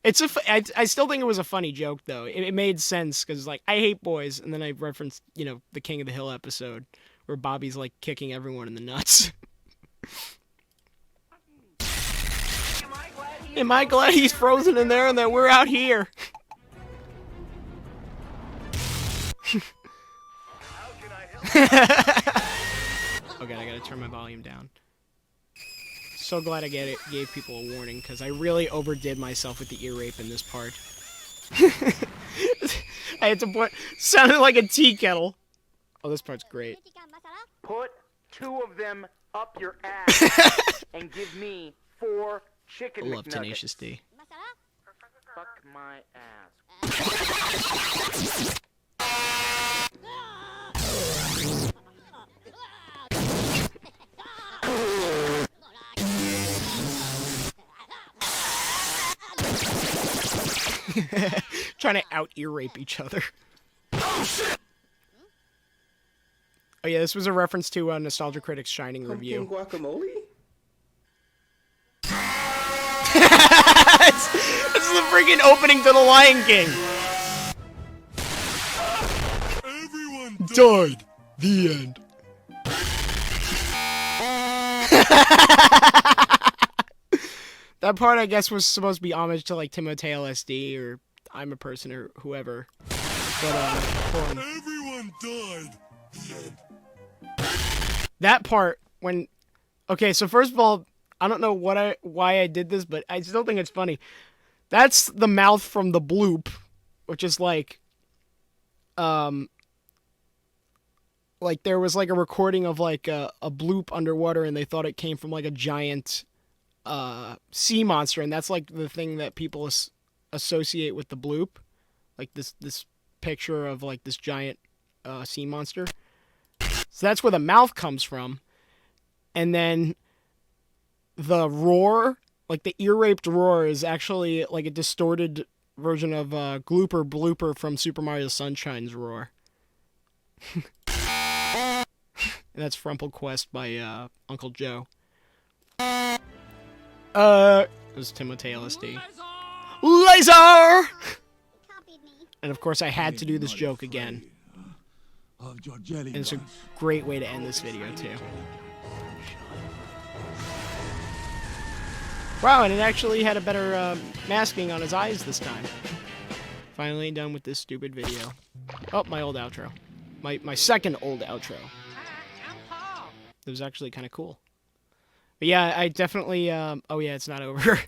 I still think it was a funny joke, though. It made sense, because, like, I hate boys, and then I referenced, you know, the King of the Hill episode, where Bobby's, like, kicking everyone in the nuts. Am I glad he's frozen in there and that we're out here? Okay, I gotta turn my volume down. So glad I gave people a warning, because I really overdid myself with the ear rape in this part. I had to put... Sounded like a tea kettle. Oh, this part's great. Put 2 of them up your ass and give me 4 chicken I love McNuggets. Tenacious D. Fuck my ass. Trying to out ear rape each other. Oh yeah, this was a reference to Nostalgia Critic's Shining review. Guacamole? This is the freaking opening to The Lion King. Everyone Died. The end. That part, I guess, was supposed to be homage to, like, Timotei LSD or I'm a Person or whoever. But, hold on. Everyone died. That part, when... Okay, so first of all, I don't know why I did this, but I still think it's funny. That's the mouth from the bloop, which is like there was like a recording of like a bloop underwater, and they thought it came from like a giant sea monster, and that's like the thing that people associate with the bloop, like this picture of like this giant sea monster. So that's where the mouth comes from, and then the roar, like the ear-raped roar, is actually like a distorted version of Glooper Blooper from Super Mario Sunshine's roar. And that's Frumple Quest by Uncle Joe. It was Timotei LSD. Laser! And of course I had to do this joke again. And it's a great way to end this video too. Wow, and it actually had a better masking on his eyes this time. Finally done with this stupid video. Oh, my old outro. My second old outro. It was actually kind of cool. But yeah, I definitely... oh yeah, it's not over.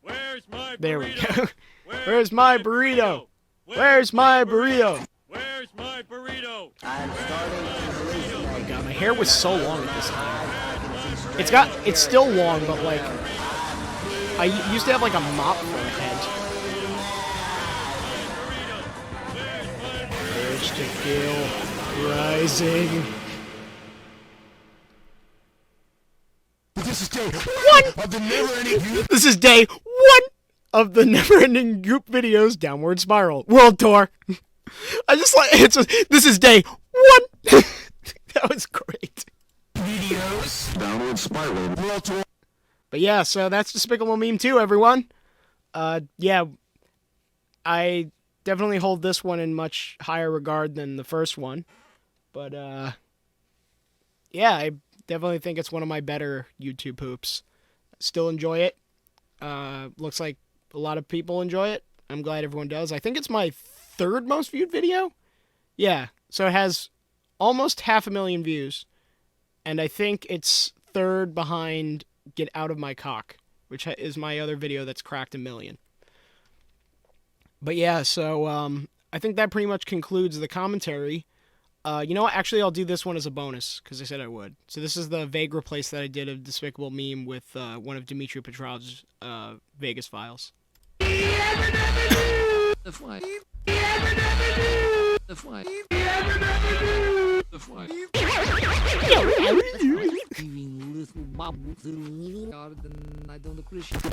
Where's my burrito? There we go. Where's my burrito? Where's my burrito? Where's my burrito? Oh my god, my hair was so long at this time. It's still long, but like, I used to have like a mop for a head. Urge to kill rising. This is day one of the never-ending. This is day 1 of the never-ending Goop videos downward spiral world tour. I just like this is day 1. That was great. Videos downward spiral world tour. But yeah, so that's Despicable Meme 2, everyone. Yeah, I definitely hold this one in much higher regard than the first one. But yeah, Definitely think it's one of my better YouTube poops. Still enjoy it. Looks like a lot of people enjoy it. I'm glad everyone does. I think it's my third most viewed video. Yeah, so it has almost 500,000 views. And I think it's third behind Get Out of My Cock, which is my other video that's cracked 1 million. But yeah, so I think that pretty much concludes the commentary. You know what? Actually, I'll do this one as a bonus, because I said I would. So this is the vague replace that I did of Despicable Meme with one of Dimitri Petrov's Vegas files. The fly. The fly. The fly. Giving little bubbles than I don't appreciate.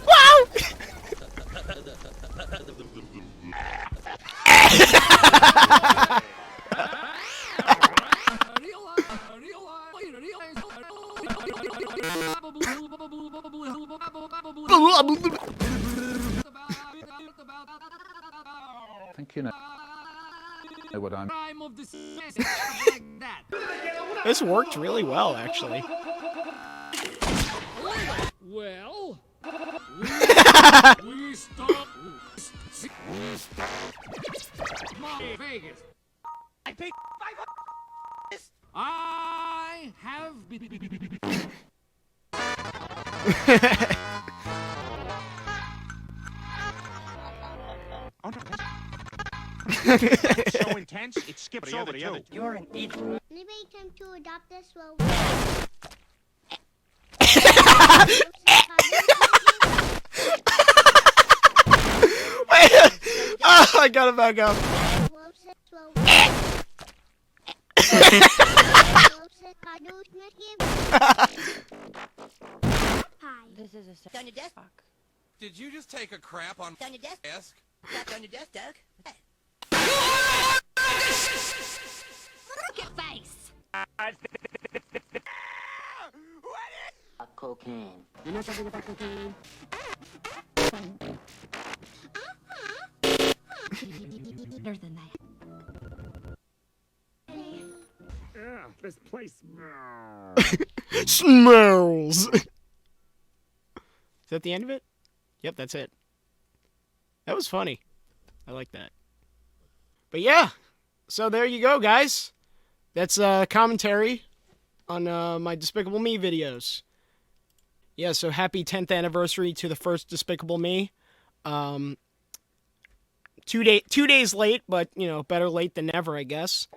Wow! I think you know what I'm. This worked really well, actually. Well, we stop. Vegas. I paid 500. I have. So intense, it skips over the other two. You're an idiot. Maybe time to adopt this role. Oh, I gotta back up. Hi. This is a on your desk. Did you just take a crap on On your desk. desk? Crap on your desk, Doug. Hey. Look at face. Cocaine. You know something about cocaine? Better than that. Yeah, this place Smells. Is that the end of it? Yep, that's it. That was funny. I like that. But yeah, so there you go, guys. That's commentary on my Despicable Me videos. Yeah, so happy 10th anniversary to the first Despicable Me. 2 days late, but, you know, better late than never, I guess.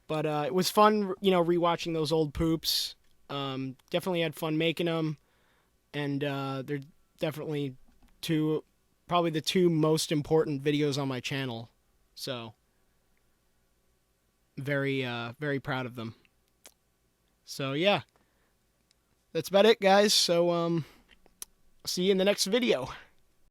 But it was fun, you know, rewatching those old poops. Definitely had fun making them. And they're definitely probably the two most important videos on my channel. So, very proud of them. So, yeah. That's about it, guys. So, see you in the next video.